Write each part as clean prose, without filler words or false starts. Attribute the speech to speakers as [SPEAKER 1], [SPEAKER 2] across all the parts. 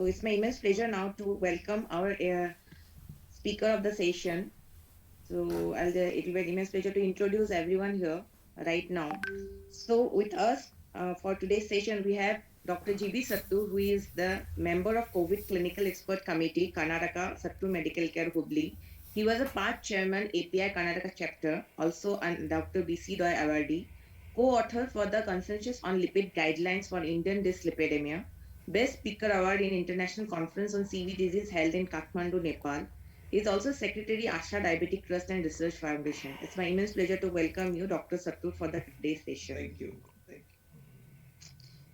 [SPEAKER 1] So it's my immense pleasure now to welcome our speaker of the session. So it will be an immense pleasure to introduce everyone here right now. So with us for today's session, we have Dr. G.B. Sattur, who is the member of COVID Clinical Expert Committee, Karnataka Sattur Medical Care Hubli. He was a part chairman, API Karnataka chapter, also and Dr. B.C. Doy awardee, co-author for the Consensus on Lipid Guidelines for Indian Dyslipidemia, Best Speaker Award in International Conference on CV Disease held in Kathmandu, Nepal. He is also Secretary, Asha Diabetic Trust and Research Foundation. It's my immense pleasure to welcome you, Dr. Sattur, for the today's session.
[SPEAKER 2] Thank you. Thank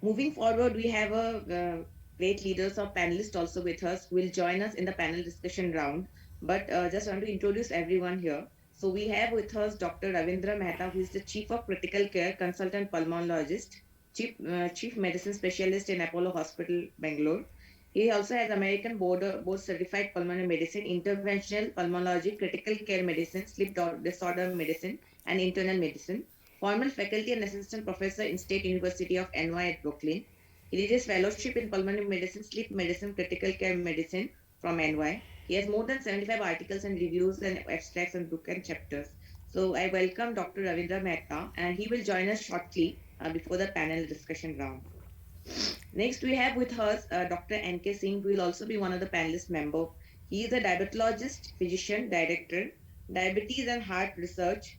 [SPEAKER 1] Moving forward, we have a great leaders or panelists also with us who will join us in the panel discussion round. But just want to introduce everyone here. So we have with us Dr. Ravindra Mehta, who is the Chief of Critical Care Consultant Pulmonologist, Chief Medicine Specialist in Apollo Hospital, Bangalore. He also has American Board Certified Pulmonary Medicine, Interventional Pulmonology, Critical Care Medicine, Disorder Medicine, and Internal Medicine. Former faculty and assistant professor in State University of NY at Brooklyn. He did his fellowship in pulmonary medicine, sleep medicine, critical care medicine from NY. He has more than 75 articles and reviews and abstracts and book and chapters. So I welcome Dr. Ravindra Mehta, and he will join us shortly before the panel discussion round. Next, we have with us Dr. N.K. Singh, who will also be one of the panelist members. He is a diabetologist, physician, director, Diabetes and Heart Research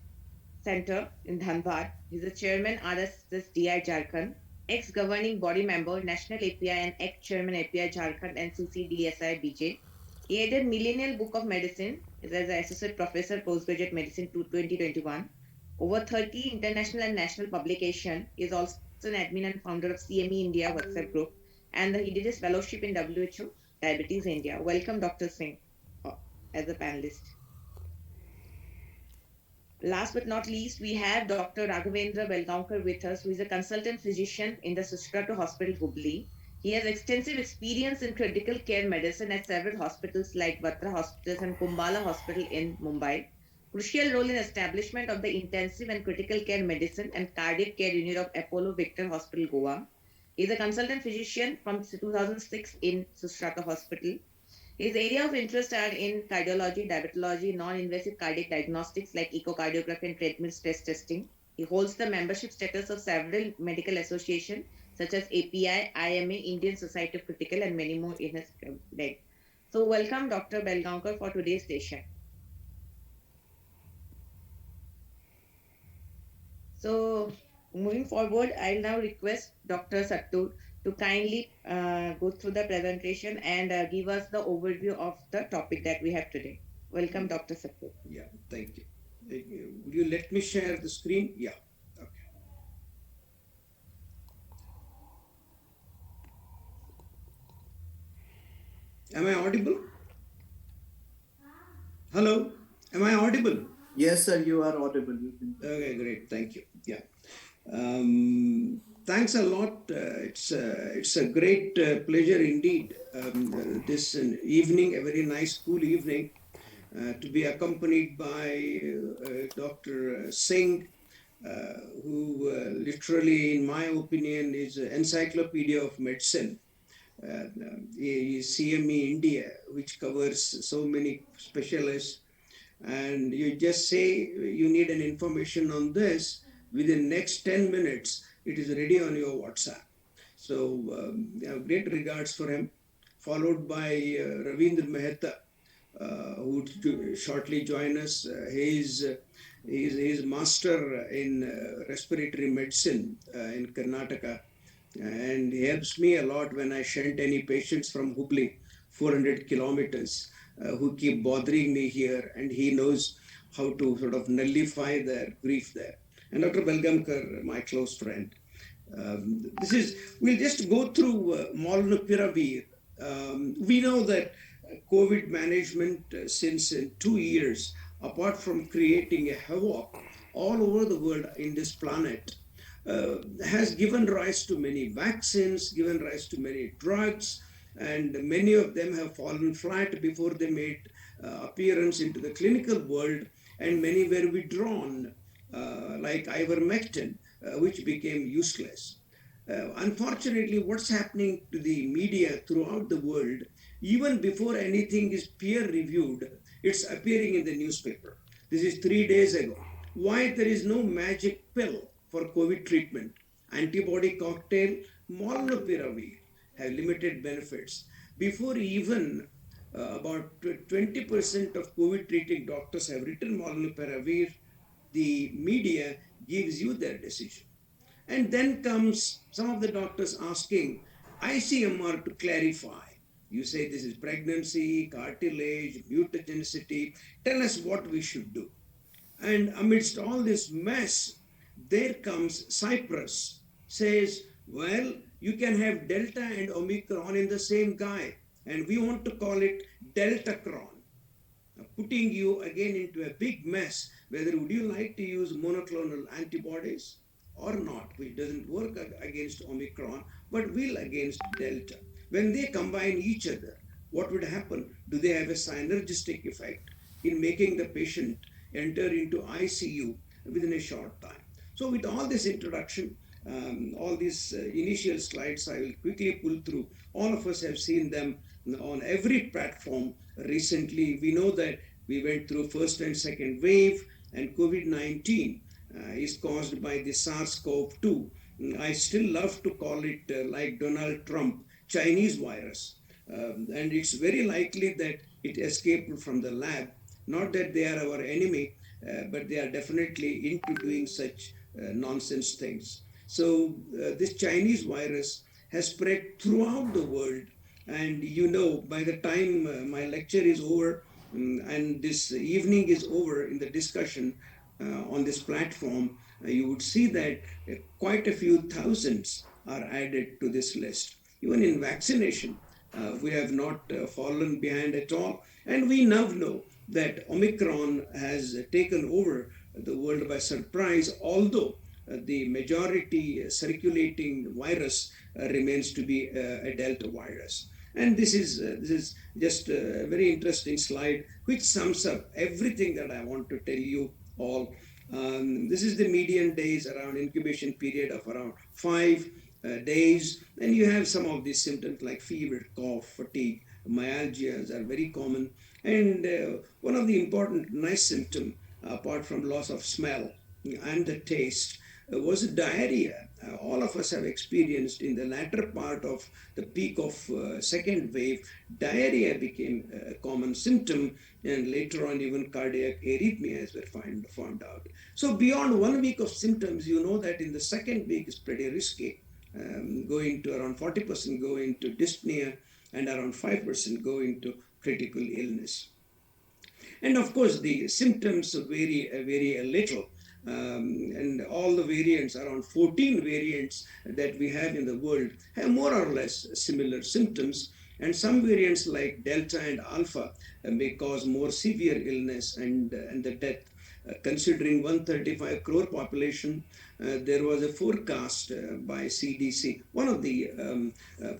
[SPEAKER 1] Center in Dhanbad. He's the chairman RSSDI Jharkhand, ex-governing body member National API and ex-chairman API Jharkhand and CCDSI BJ. He edited Millennial Book of Medicine as an associate professor postgraduate medicine to 2021. Over 30 international and national publication. He is also an admin and founder of CME India WhatsApp group, and he did his fellowship in WHO Diabetes India. Welcome, Dr. Singh, uh, as a panelist. Last but not least, we have Dr. Raghavendra Belgaonkar with us, who is a consultant physician in the Sister Hospital, Hubli. He has extensive experience in critical care medicine at several hospitals like Batra Hospitals and Kumbala Hospital in Mumbai. Crucial role in establishment of the intensive and critical care medicine and cardiac care unit of Apollo Victor Hospital, Goa. He is a consultant physician from 2006 in Sustrata Hospital. His area of interest are in cardiology, diabetology, non-invasive cardiac diagnostics like echocardiography and treadmill stress testing. He holds the membership status of several medical associations such as API, IMA, Indian Society of Critical, and many more in his leg. So welcome Dr. Belgaonkar for today's session. So moving forward, I'll now request Dr. Sattur to kindly go through the presentation and give us the overview of the topic that we have today. Welcome,
[SPEAKER 2] you.
[SPEAKER 1] Dr. Sattur.
[SPEAKER 2] Yeah, thank you. Would you let me share the screen? Yeah. Okay. Am I audible? Hello? Am I audible?
[SPEAKER 3] Yes, sir, you are audible. You can...
[SPEAKER 2] Okay, great. Thank you. Yeah. Thanks a lot. It's a great pleasure indeed. This evening, a very nice, cool evening, to be accompanied by Dr. Singh, who literally, in my opinion, is an encyclopedia of medicine. CME India, which covers so many specialists, and you just say you need an information on this, within next 10 minutes, it is ready on your WhatsApp. So great regards for him, followed by Ravindra Mehta, who would shortly join us. He is master in respiratory medicine in Karnataka, and he helps me a lot when I shunt any patients from Hubli, 400 kilometers, who keep bothering me here, and he knows how to sort of nullify their grief there. And Dr. Belgaonkar, my close friend. We'll just go through Molnupiravir. We know that COVID management since 2 years, apart from creating a havoc all over the world in this planet, has given rise to many vaccines, given rise to many drugs, and many of them have fallen flat before they made appearance into the clinical world, and many were withdrawn, like ivermectin, which became useless. Unfortunately, what's happening to the media throughout the world, even before anything is peer reviewed, it's appearing in the newspaper. This is 3 days ago. Why there is no magic pill for COVID treatment? Antibody cocktail, Molnupiravir have limited benefits. Before even about 20% of COVID treating doctors have written Molnupiravir, the media gives you their decision. And then comes some of the doctors asking ICMR to clarify. You say this is pregnancy, cartilage, mutagenicity. Tell us what we should do. And amidst all this mess, there comes Cyprus, says, well, you can have Delta and Omicron in the same guy, and we want to call it Deltacron, putting you again into a big mess. Whether would you like to use monoclonal antibodies or not, which doesn't work against Omicron, but will against Delta. When they combine each other, what would happen? Do they have a synergistic effect in making the patient enter into ICU within a short time? So with all this introduction, all these initial slides I will quickly pull through. All of us have seen them on every platform recently. We know that we went through first and second wave, and COVID-19 is caused by the SARS-CoV-2. I still love to call it, like Donald Trump, Chinese virus. And it's very likely that it escaped from the lab. Not that they are our enemy, but they are definitely into doing such nonsense things. So this Chinese virus has spread throughout the world. And by the time my lecture is over, and this evening is over in the discussion on this platform, you would see that quite a few thousands are added to this list. Even in vaccination, we have not fallen behind at all. And we now know that Omicron has taken over the world by surprise, although the majority circulating virus remains to be a Delta virus. And this is just a very interesting slide which sums up everything that I want to tell you all. This is the median days around incubation period of around 5 days, and you have some of these symptoms like fever, cough, fatigue, myalgias are very common. And one of the important nice symptom, apart from loss of smell and the taste, was diarrhea. All of us have experienced in the latter part of the peak of second wave, diarrhea became a common symptom, and later on even cardiac arrhythmias were found out. So beyond 1 week of symptoms, you know that in the second week is pretty risky. Going to around 40% go into dyspnea, and around 5% go into critical illness. And of course, the symptoms vary a little. And all the variants, around 14 variants that we have in the world, have more or less similar symptoms. And some variants like Delta and Alpha may cause more severe illness and the death. Considering 135 crore population, there was a forecast by CDC, one of the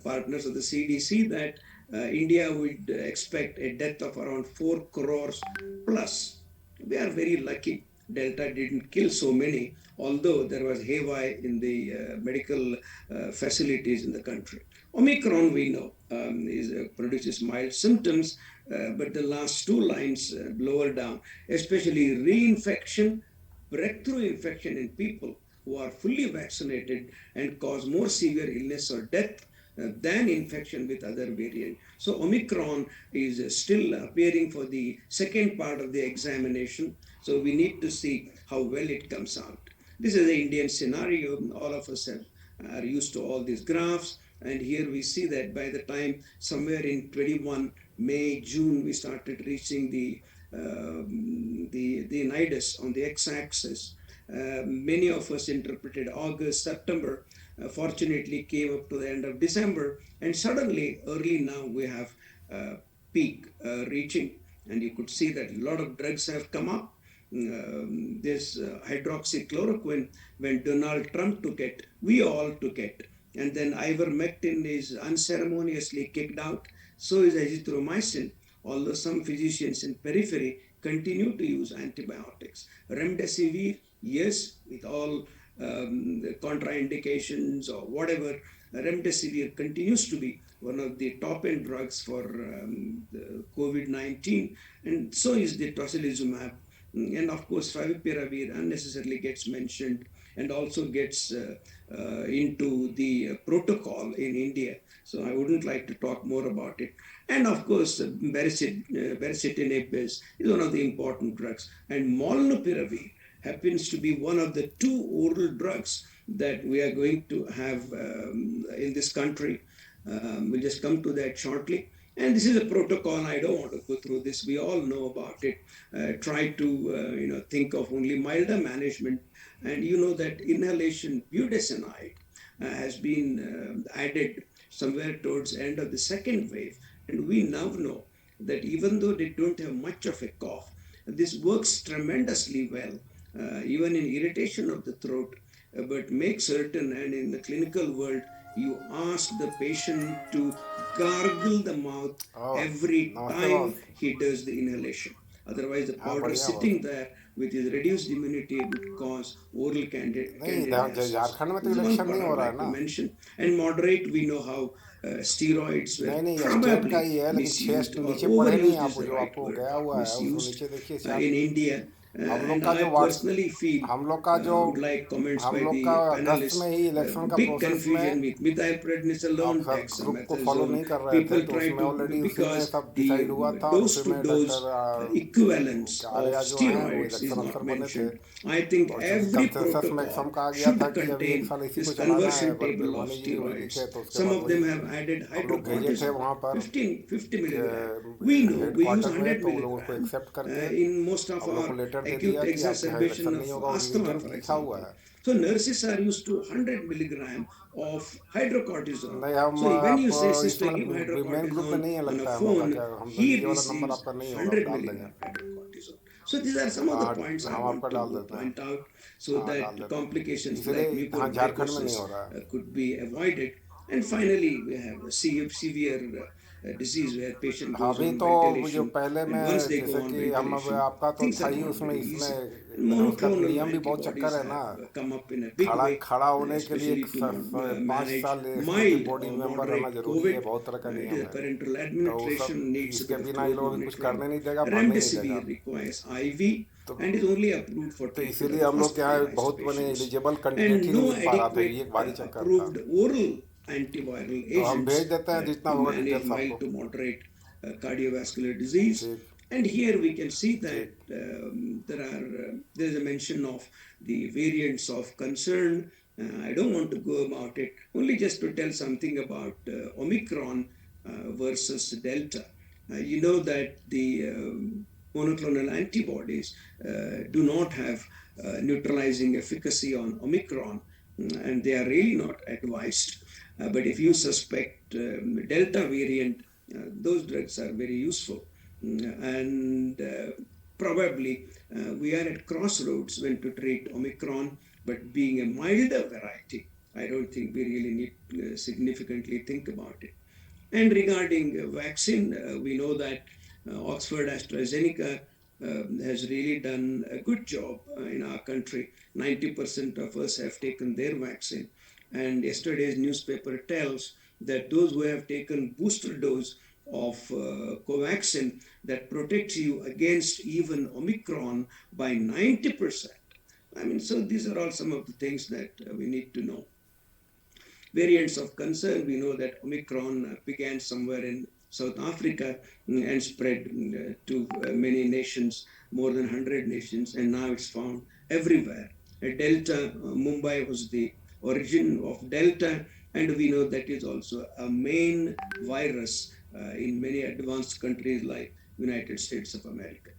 [SPEAKER 2] partners of the CDC, that India would expect a death of around 4 crores plus. We are very lucky. Delta didn't kill so many, although there was haywire in the medical facilities in the country. Omicron, we know, produces mild symptoms, but the last two lines lower down, especially reinfection, breakthrough infection in people who are fully vaccinated and cause more severe illness or death than infection with other variant. So Omicron is still appearing for the second part of the examination. So we need to see how well it comes out. This is the Indian scenario. All of us are used to all these graphs. And here we see that by the time somewhere in 21 May, June, we started reaching the nidus on the x-axis. Many of us interpreted August, September, fortunately came up to the end of December, and suddenly early now we have peak reaching, and you could see that a lot of drugs have come up. This hydroxychloroquine, when Donald Trump took it, we all took it. And then ivermectin is unceremoniously kicked out. So is azithromycin, although some physicians in periphery continue to use antibiotics. Remdesivir, yes, with all contraindications or whatever, remdesivir continues to be one of the top end drugs for the COVID-19, and so is the tocilizumab. And of course, favipiravir unnecessarily gets mentioned and also gets into the protocol in India. So I wouldn't like to talk more about it. And of course, baricitinib is one of the important drugs. And molnupiravir happens to be one of the two oral drugs that we are going to have in this country. We'll just come to that shortly. And this is a protocol. I don't want to go through this. We all know about it. Try to think of only milder management. And you know that inhalation budesonide has been added somewhere towards the end of the second wave. And we now know that even though they don't have much of a cough, this works tremendously well, even in irritation of the throat. But make certain, and in the clinical world, you ask the patient to gargle the mouth
[SPEAKER 4] Oh,
[SPEAKER 2] every
[SPEAKER 4] नमस्ते
[SPEAKER 2] time
[SPEAKER 4] boss.
[SPEAKER 2] he does the inhalation. Otherwise, the
[SPEAKER 4] हाँ
[SPEAKER 2] powder
[SPEAKER 4] बढ़िया boss.
[SPEAKER 2] sitting there with his reduced immunity would cause oral
[SPEAKER 4] नहीं
[SPEAKER 2] candidiasis.
[SPEAKER 4] Jharkhand में तो
[SPEAKER 2] This is one
[SPEAKER 4] election
[SPEAKER 2] part
[SPEAKER 4] नहीं
[SPEAKER 2] I
[SPEAKER 4] हो
[SPEAKER 2] would
[SPEAKER 4] रहा है
[SPEAKER 2] like to
[SPEAKER 4] ना.
[SPEAKER 2] mention. And moderate, we know how steroids were
[SPEAKER 4] नहीं स्टेट का
[SPEAKER 2] probably
[SPEAKER 4] ही है, लेकिन
[SPEAKER 2] misused or
[SPEAKER 4] नीचे पढ़े नहीं
[SPEAKER 2] overused
[SPEAKER 4] आप,
[SPEAKER 2] is the
[SPEAKER 4] जो
[SPEAKER 2] right
[SPEAKER 4] आपको
[SPEAKER 2] word,
[SPEAKER 4] गया हुआ है उसको
[SPEAKER 2] misused
[SPEAKER 4] नीचे देखिए
[SPEAKER 2] in India.
[SPEAKER 4] हम लोग
[SPEAKER 2] And
[SPEAKER 4] का
[SPEAKER 2] I
[SPEAKER 4] जो वाट्स
[SPEAKER 2] personally feel
[SPEAKER 4] हम लोग का जो
[SPEAKER 2] would like comments
[SPEAKER 4] हम
[SPEAKER 2] by
[SPEAKER 4] लोग का
[SPEAKER 2] the
[SPEAKER 4] अगस्त
[SPEAKER 2] panelists.
[SPEAKER 4] में ही इलेक्शन का
[SPEAKER 2] Big
[SPEAKER 4] प्रोसेस में
[SPEAKER 2] confusion with
[SPEAKER 4] आप
[SPEAKER 2] methylprednisolone,
[SPEAKER 4] सब ग्रुप को फॉलो
[SPEAKER 2] dexamethasone.
[SPEAKER 4] नहीं कर रहे थे,
[SPEAKER 2] People
[SPEAKER 4] तो
[SPEAKER 2] try
[SPEAKER 4] उसमें
[SPEAKER 2] to,
[SPEAKER 4] ऑलरेडी उसी में
[SPEAKER 2] because
[SPEAKER 4] सब
[SPEAKER 2] the
[SPEAKER 4] डिसाइड हुआ था और
[SPEAKER 2] dose
[SPEAKER 4] उसी
[SPEAKER 2] to
[SPEAKER 4] में
[SPEAKER 2] dose
[SPEAKER 4] doctor
[SPEAKER 2] equivalence of
[SPEAKER 4] Arya जो हैं वो
[SPEAKER 2] steroids is
[SPEAKER 4] इलेक्शन अफसर
[SPEAKER 2] not
[SPEAKER 4] बने थे.
[SPEAKER 2] mentioned. I think
[SPEAKER 4] और चूंकि
[SPEAKER 2] every
[SPEAKER 4] कंसेंसस में
[SPEAKER 2] protocol
[SPEAKER 4] एकदम कहा गया था
[SPEAKER 2] should
[SPEAKER 4] कि अभी एक
[SPEAKER 2] contain
[SPEAKER 4] साल इसी
[SPEAKER 2] this
[SPEAKER 4] को चलाना है,
[SPEAKER 2] conversion
[SPEAKER 4] पर
[SPEAKER 2] table of
[SPEAKER 4] बिलवानी जी ने वही लिखे,
[SPEAKER 2] steroids.
[SPEAKER 4] तो उसके
[SPEAKER 2] Some
[SPEAKER 4] बाद
[SPEAKER 2] of
[SPEAKER 4] वही
[SPEAKER 2] them have added
[SPEAKER 4] हम लोग भेजे थे
[SPEAKER 2] hydrocortisone,
[SPEAKER 4] वहाँ पर
[SPEAKER 2] 50
[SPEAKER 4] के
[SPEAKER 2] milligram. We know
[SPEAKER 4] head
[SPEAKER 2] we use
[SPEAKER 4] quarter में,
[SPEAKER 2] 100
[SPEAKER 4] तो वो लोग उसको
[SPEAKER 2] milligram
[SPEAKER 4] एक्सेप्ट करके
[SPEAKER 2] in most of
[SPEAKER 4] हम लोग
[SPEAKER 2] our
[SPEAKER 4] को लेटर दे
[SPEAKER 2] acute
[SPEAKER 4] दिया कि आपके यहाँ
[SPEAKER 2] exacerbation
[SPEAKER 4] इलेक्शन नहीं
[SPEAKER 2] of
[SPEAKER 4] होगा, और
[SPEAKER 2] asthma,
[SPEAKER 4] रिटर्न
[SPEAKER 2] for
[SPEAKER 4] लिखा हुआ
[SPEAKER 2] example.
[SPEAKER 4] है.
[SPEAKER 2] So nurses are used to 100 milligram of hydrocortisone.
[SPEAKER 4] नहीं हम
[SPEAKER 2] So when
[SPEAKER 4] आप
[SPEAKER 2] you say,
[SPEAKER 4] इस
[SPEAKER 2] sister, give
[SPEAKER 4] मतलब मेन ग्रुप में
[SPEAKER 2] hydrocortisone
[SPEAKER 4] नहीं है
[SPEAKER 2] on a
[SPEAKER 4] लगता है हम लोग का,
[SPEAKER 2] phone,
[SPEAKER 4] क्या हम
[SPEAKER 2] he
[SPEAKER 4] ये वाला नंबर
[SPEAKER 2] receives
[SPEAKER 4] आपका नहीं होगा, आप
[SPEAKER 2] 100
[SPEAKER 4] डाल देंगे.
[SPEAKER 2] milligram hydrocortisone. So these are some of the
[SPEAKER 4] हाँ
[SPEAKER 2] points I
[SPEAKER 4] हम
[SPEAKER 2] want
[SPEAKER 4] आपका डाल
[SPEAKER 2] to
[SPEAKER 4] देते हैं.
[SPEAKER 2] point out so
[SPEAKER 4] हाँ डाल
[SPEAKER 2] that
[SPEAKER 4] देते हैं,
[SPEAKER 2] complications like
[SPEAKER 4] इसलिए हाँ झारखंड में नहीं
[SPEAKER 2] mucormycosis
[SPEAKER 4] हो रहा है.
[SPEAKER 2] could be avoided. And finally, we have a severe disease where patient goes
[SPEAKER 4] अभी
[SPEAKER 2] on
[SPEAKER 4] तो जो
[SPEAKER 2] ventilation,
[SPEAKER 4] पहले
[SPEAKER 2] and once
[SPEAKER 4] में
[SPEAKER 2] they go
[SPEAKER 4] जैसे
[SPEAKER 2] on
[SPEAKER 4] कि हम अब
[SPEAKER 2] ventilation,
[SPEAKER 4] आपका तो
[SPEAKER 2] things
[SPEAKER 4] था
[SPEAKER 2] are
[SPEAKER 4] ही
[SPEAKER 2] not
[SPEAKER 4] उसमें,
[SPEAKER 2] very
[SPEAKER 4] इसमें
[SPEAKER 2] easy. And
[SPEAKER 4] लेकिन उसका
[SPEAKER 2] monoclonal
[SPEAKER 4] नियम भी बहुत
[SPEAKER 2] antibodies
[SPEAKER 4] चक्कर है ना.
[SPEAKER 2] have come up in a big way,
[SPEAKER 4] खड़ा होने के लिए
[SPEAKER 2] especially to
[SPEAKER 4] 5
[SPEAKER 2] manage
[SPEAKER 4] साल इसके
[SPEAKER 2] mild
[SPEAKER 4] बॉडी
[SPEAKER 2] or
[SPEAKER 4] मेंबर रहना
[SPEAKER 2] moderate
[SPEAKER 4] जरूरी है,
[SPEAKER 2] COVID.
[SPEAKER 4] बहुत तरह का
[SPEAKER 2] It
[SPEAKER 4] नियम
[SPEAKER 2] is
[SPEAKER 4] है.
[SPEAKER 2] parental
[SPEAKER 4] तो वो सब
[SPEAKER 2] administration, needs a
[SPEAKER 4] इसके
[SPEAKER 2] bit of
[SPEAKER 4] बिना ये
[SPEAKER 2] close
[SPEAKER 4] लोग अभी कुछ
[SPEAKER 2] monitoring.
[SPEAKER 4] करने नहीं देगा, बढ़ने नहीं देगा.
[SPEAKER 2] Remdesivir requires IV
[SPEAKER 4] तो
[SPEAKER 2] and is only approved for
[SPEAKER 4] तो
[SPEAKER 2] treatment of
[SPEAKER 4] इसीलिए
[SPEAKER 2] the
[SPEAKER 4] हम लोग के यहाँ
[SPEAKER 2] hospitalized
[SPEAKER 4] बहुत बने
[SPEAKER 2] patients.
[SPEAKER 4] Eligible candidate
[SPEAKER 2] And
[SPEAKER 4] he
[SPEAKER 2] no
[SPEAKER 4] नहीं मिल पा रहा था, ये
[SPEAKER 2] adequate
[SPEAKER 4] एक भारी चक्कर था.
[SPEAKER 2] approved oral antiviral
[SPEAKER 4] तो हम भेज
[SPEAKER 2] agents
[SPEAKER 4] देते हैं जितना
[SPEAKER 2] to
[SPEAKER 4] होगा
[SPEAKER 2] manage
[SPEAKER 4] डिटेल्स
[SPEAKER 2] mild
[SPEAKER 4] आपको.
[SPEAKER 2] to moderate cardiovascular disease.
[SPEAKER 4] ठीक
[SPEAKER 2] And here we can see that
[SPEAKER 4] ठीक.
[SPEAKER 2] there is a mention of the variants of concern. I don't want to go about it, only just to tell something about Omicron versus Delta. You know that the monoclonal antibodies do not have neutralizing efficacy on Omicron, and they are really not advised. But if you suspect Delta variant, those drugs are very useful. And probably we are at crossroads when to treat Omicron, but being a milder variety, I don't think we really need to significantly think about it. And regarding vaccine, we know that Oxford AstraZeneca has really done a good job in our country. 90% of us have taken their vaccine. And yesterday's newspaper tells that those who have taken booster dose of Covaxin that protects you against even Omicron by 90%. I mean, so these are all some of the things that we need to know. Variants of concern, we know that Omicron began somewhere in South Africa and spread to many nations, more than 100 nations, and now it's found everywhere. Delta, Mumbai was the origin of Delta, and we know that is also a main virus in many advanced countries like United States of America.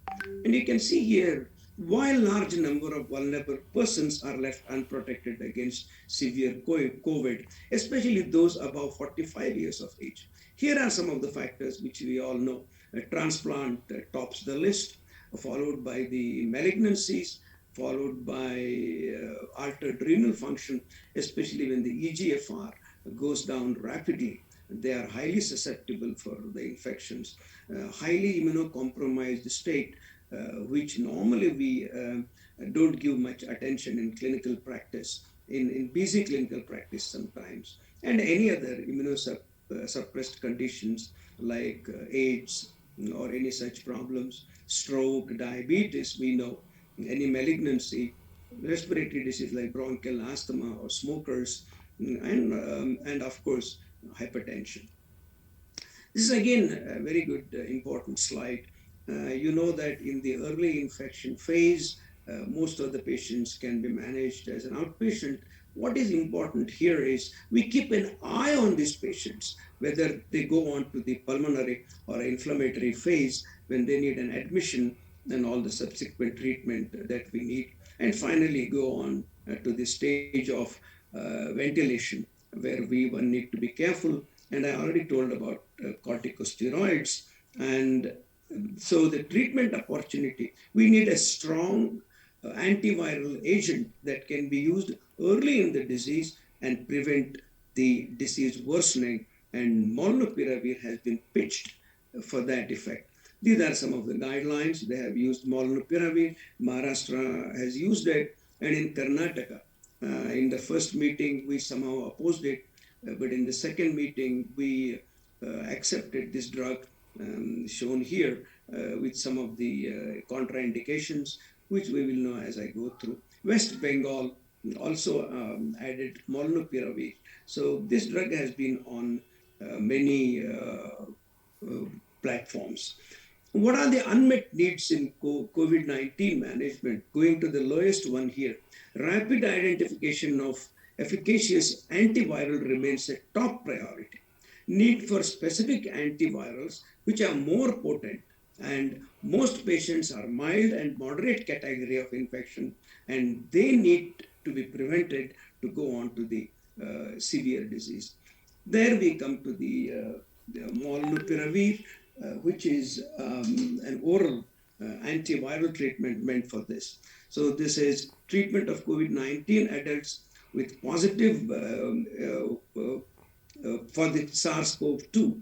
[SPEAKER 2] And you can see here, while large number of vulnerable persons are left unprotected against severe COVID, especially those above 45 years of age. Here are some of the factors which we all know. A transplant tops the list, followed by the malignancies, followed by altered renal function, especially when the EGFR goes down rapidly. They are highly susceptible for the infections. Highly immunocompromised state, which normally we don't give much attention in clinical practice, in busy clinical practice sometimes, and any other immunosuppressed conditions like AIDS or any such problems, stroke, diabetes, we know, any malignancy, respiratory disease like bronchial asthma or smokers, and of course, hypertension. This is again a very good, important slide. You know that in the early infection phase, most of the patients can be managed as an outpatient. What is important here is we keep an eye on these patients, whether they go on to the pulmonary or inflammatory phase when they need an admission and all the subsequent treatment that we need. And finally, go on to the stage of ventilation, where we one need to be careful. And I already told about corticosteroids. And so the treatment opportunity, we need a strong antiviral agent that can be used early in the disease and prevent the disease worsening. And Molnupiravir has been pitched for that effect. These are some of the guidelines. They have used Molnupiravir. Maharashtra has used it. And in Karnataka, in the first meeting, we somehow opposed it. But in the second meeting, we accepted this drug shown here with some of the contraindications, which we will know as I go through. West Bengal also added Molnupiravir. So this drug has been on many platforms. What are the unmet needs in COVID-19 management? Going to the lowest one here, rapid identification of efficacious antiviral remains a top priority. Need for specific antivirals which are more potent, and most patients are mild and moderate category of infection, and they need to be prevented to go on to the severe disease. There we come to the Molnupiravir, which is an oral antiviral treatment meant for this. So this is treatment of COVID-19 adults with positive for the SARS-CoV-2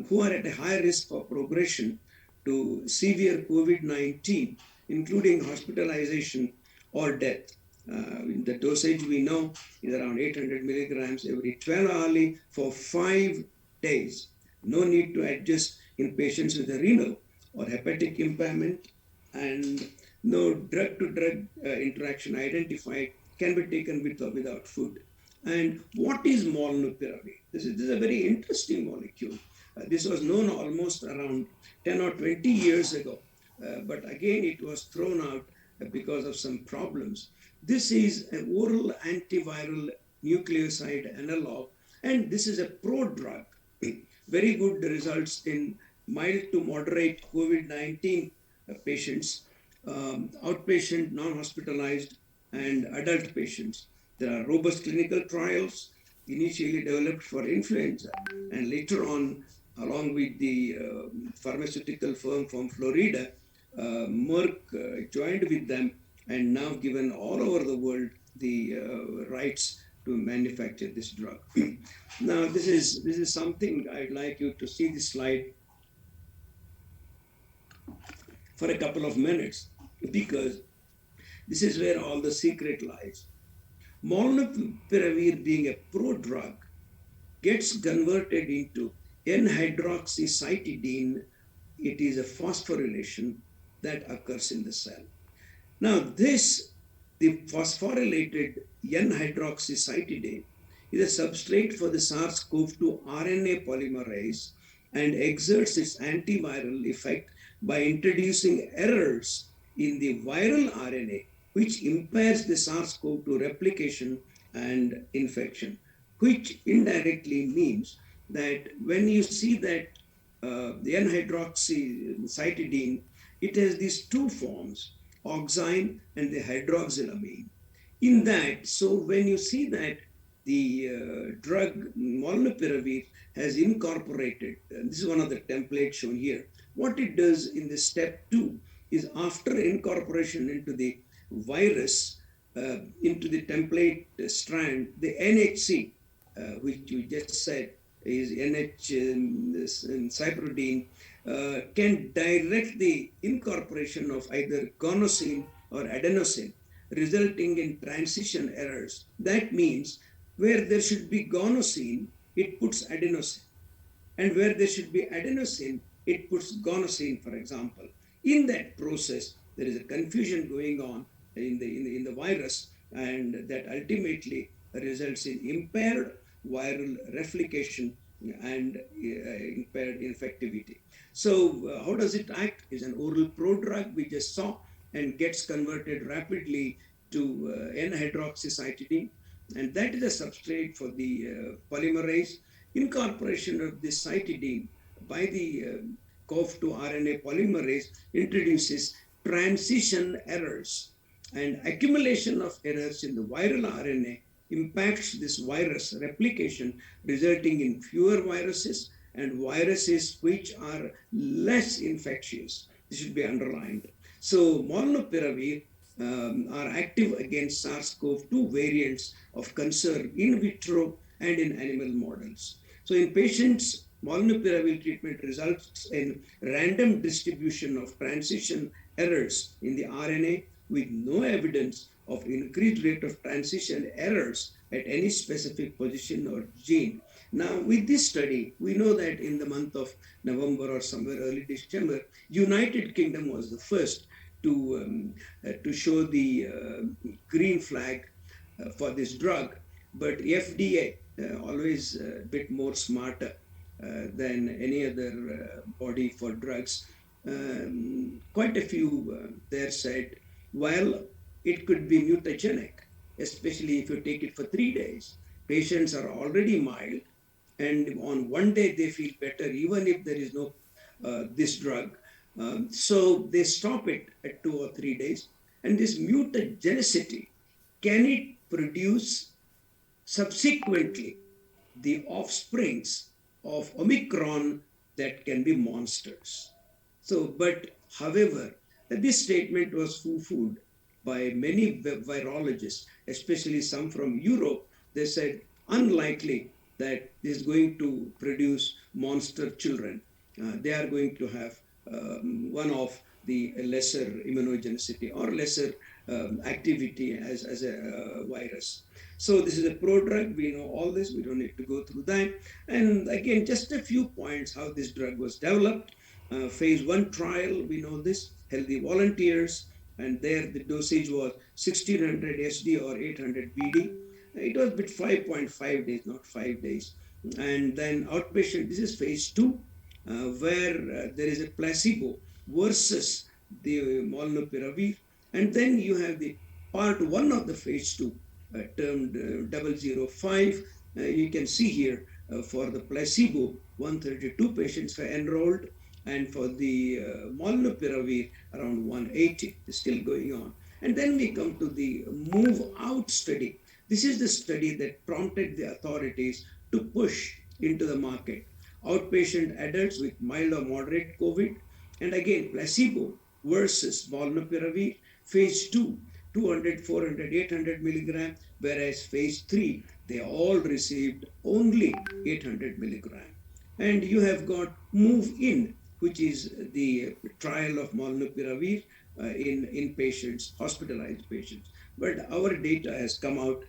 [SPEAKER 2] who are at a high risk for progression to severe COVID-19, including hospitalization or death. The dosage we know is around 800 milligrams every 12 hourly for 5 days. No need to adjust in patients with a renal or hepatic impairment, and no drug-to-drug interaction identified, can be taken with or without food. And what is Molnupiravir? This is a very interesting molecule. This was known almost around 10 or 20 years ago, but again it was thrown out because of some problems. This is an oral antiviral nucleoside analog, and this is a prodrug. Very good results in mild to moderate COVID-19 patients, outpatient, non-hospitalized, and adult patients. There are robust clinical trials initially developed for influenza, and later on, along with the pharmaceutical firm from Florida, Merck joined with them and now given all over the world the rights to manufacture this drug. Now, this is something I'd like you to see this slide for a couple of minutes, because this is where all the secret lies. Molnupiravir, being a prodrug, gets converted into N-hydroxycytidine. It is a phosphorylation that occurs in the cell. Now, the phosphorylated N-hydroxycytidine is a substrate for the SARS-CoV-2 RNA polymerase and exerts its antiviral effect by introducing errors in the viral RNA, which impairs the SARS-CoV-2 replication and infection, which indirectly means that when you see that the N-hydroxycytidine, it has these two forms, oxime and the hydroxylamine. In that, so when you see that the drug Molnupiravir has incorporated, this is one of the templates shown here. What it does in the step 2 is, after incorporation into the virus, into the template strand, the NHC, which you just said, is cyprodine, can direct the incorporation of either guanosine or adenosine, resulting in transition errors. That means where there should be guanosine, it puts adenosine, and where there should be adenosine, it puts guanosine, for example. In that process, there is a confusion going on in the virus, and that ultimately results in impaired viral replication and impaired infectivity. So, how does it act? It's an oral prodrug we just saw, and gets converted rapidly to N-hydroxycytidine, and that is a substrate for the polymerase. Incorporation of this cytidine by the COV2 RNA polymerase introduces transition errors, and accumulation of errors in the viral RNA impacts this virus replication, resulting in fewer viruses and viruses which are less infectious. This should be underlined. So Molnupiravir are active against SARS-CoV-2 variants of concern in vitro and in animal models. So in patients, molnupiravir treatment results in random distribution of transition errors in the RNA with no evidence of increased rate of transition errors at any specific position or gene. Now, with this study, we know that in the month of November or somewhere early December, United Kingdom was the first to show the green flag for this drug, but FDA, always a bit more smarter than any other body for drugs, quite a few there said, well, it could be mutagenic, especially if you take it for 3 days. Patients are already mild, and on one day they feel better, even if there is no this drug. So they stop it at 2 or 3 days. And this mutagenicity, can it produce subsequently the offsprings of Omicron that can be monsters? So, but however, this statement was foo-fooed by many virologists, especially some from Europe. They said, unlikely that this is going to produce monster children. They are going to have one of the lesser immunogenicity or lesser activity as a virus. So this is a prodrug. We know all this. We don't need to go through that. And again, just a few points how this drug was developed. Phase 1 trial, we know this, healthy volunteers, and there the dosage was 1600 SD or 800 BD. It was bit 5.5 days, not 5 days. And then outpatient, this is phase 2, where there is a placebo versus the molnupiravir. And then you have the part 1 of the phase 2, termed 005. You can see here for the placebo, 132 patients were enrolled, and for the molnupiravir, around 180. It's still going on. And then we come to the move out study. This is the study that prompted the authorities to push into the market outpatient adults with mild or moderate COVID, and again placebo versus molnupiravir. Phase 2, 200, 400, 800 milligram, whereas phase 3, they all received only 800 milligram. And you have got move in, which is the trial of molnupiravir in patients, hospitalized patients. But our data has come out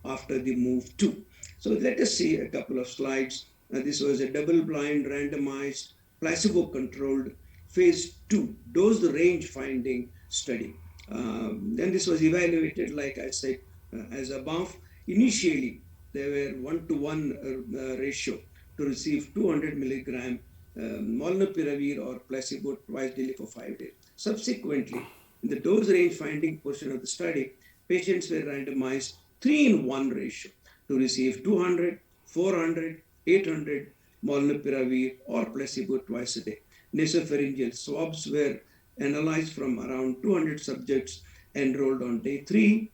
[SPEAKER 2] after the move 2. So let us see a couple of slides. This was a double-blind, randomized, placebo-controlled phase 2 dose range finding study. Then this was evaluated, like I said, as above. Initially, there were 1-to-1 ratio to receive 200 milligram molnupiravir or placebo twice daily for 5 days. Subsequently, in the dose range finding portion of the study, patients were randomized 3-in-1 ratio to receive 200, 400, 800 molnupiravir or placebo twice a day. Nasopharyngeal swabs were analyzed from around 200 subjects enrolled on day 3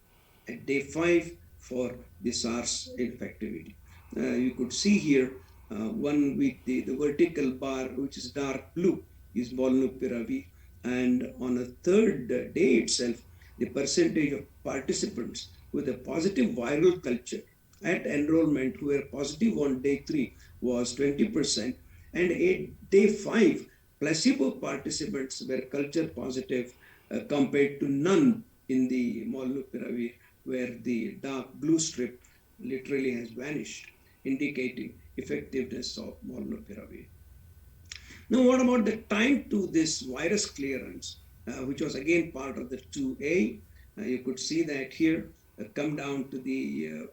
[SPEAKER 2] and day 5 for the SARS infectivity. You could see here one with the vertical bar, which is dark blue, is molnupiravir. And on a third day itself, the percentage of participants with a positive viral culture at enrollment who were positive on day 3 was 20%, and at day 5, placebo participants were culture positive compared to none in the Molnupiravir, where the dark blue strip literally has vanished, indicating effectiveness of Molnupiravir. Now, what about the time to this virus clearance, which was again part of the 2A? You could see that here. Come down to the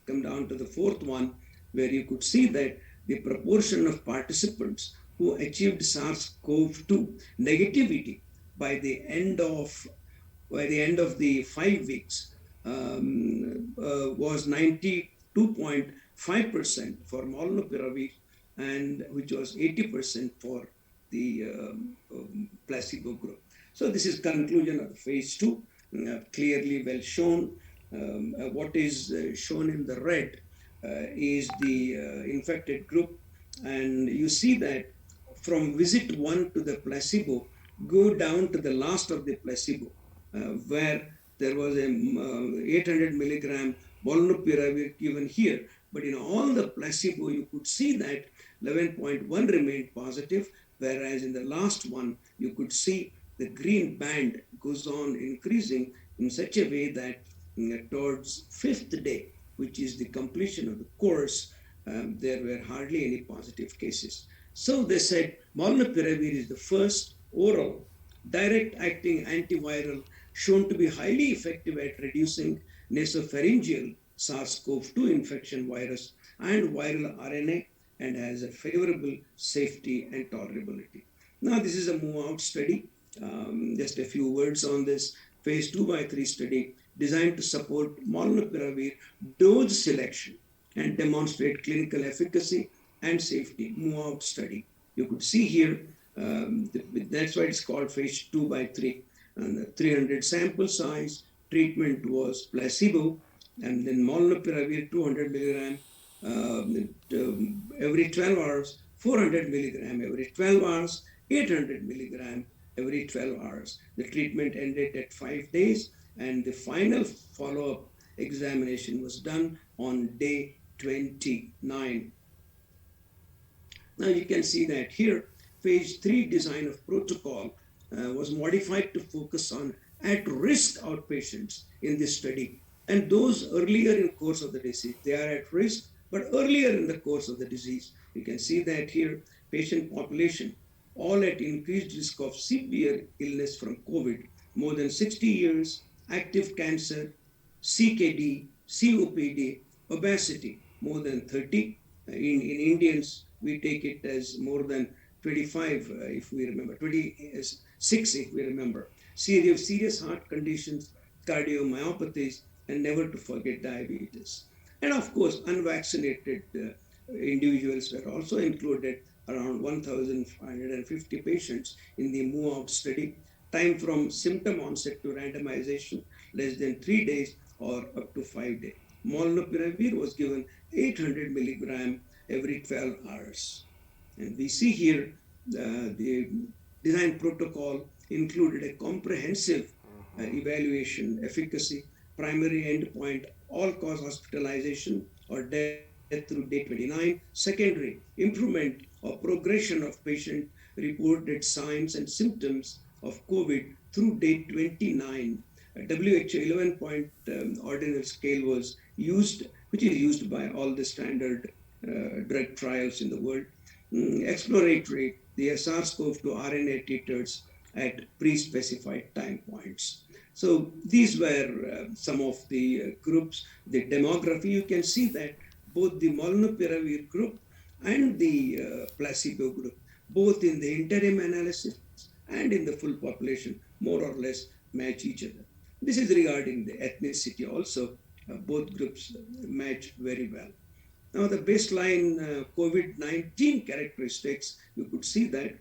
[SPEAKER 2] come down to the fourth one, where you could see that the proportion of participants who achieved SARS-CoV-2 negativity by the end of the 5 weeks was 92.5% for Molnupiravir, and which was 80% for the placebo group. So this is conclusion of phase 2, clearly well shown. What is shown in the red is the infected group, and you see that from visit 1 to the placebo, go down to the last of the placebo, where there was a 800 milligram Molnupiravir given here, but in all the placebo, you could see that 11.1 remained positive, whereas in the last one, you could see the green band goes on increasing in such a way that towards 5th day, which is the completion of the course, there were hardly any positive cases. So they said Molnupiravir is the first oral direct-acting antiviral shown to be highly effective at reducing nasopharyngeal SARS-CoV-2 infection virus and viral RNA, and has a favorable safety and tolerability. Now, this is a move-out study. Just a few words on this phase 2/3 study designed to support Molnupiravir dose selection and demonstrate clinical efficacy and safety. Move-out study. You could see here, that's why it's called phase 2/3. And the 300 sample size, treatment was placebo, and then Molnupiravir 200 milligram every 12 hours, 400 milligram every 12 hours, 800 milligram every 12 hours. The treatment ended at 5 days, and the final follow-up examination was done on day 29. Now you can see that here, phase 3 design of protocol was modified to focus on at-risk outpatients in this study, and those earlier in course of the disease. They are at risk, but earlier in the course of the disease. You can see that here, patient population, all at increased risk of severe illness from COVID, more than 60 years, active cancer, CKD, COPD, obesity, more than 30. In Indians, we take it as more than 25, if we remember, 26, if we remember. Serious heart conditions, cardiomyopathies, and never to forget diabetes. And of course, unvaccinated individuals were also included, around 1,550 patients in the move-out study. Time from symptom onset to randomization, less than 3 days or up to 5 days. Molnupiravir was given 800 milligram every 12 hours. And we see here the design protocol included a comprehensive evaluation, efficacy, primary endpoint, all-cause hospitalization or death through day 29, secondary, improvement or progression of patient reported signs and symptoms of COVID through day 29. WHO 11-point ordinal scale was used, which is used by all the standard drug trials in the world. Exploratory, the SARS-CoV-2 RNA titers at pre-specified time points. So these were some of the groups. The demography, you can see that both the Molnupiravir group and the placebo group, both in the interim analysis and in the full population, more or less match each other. This is regarding the ethnicity also. Both groups match very well. Now, the baseline COVID-19 characteristics, you could see that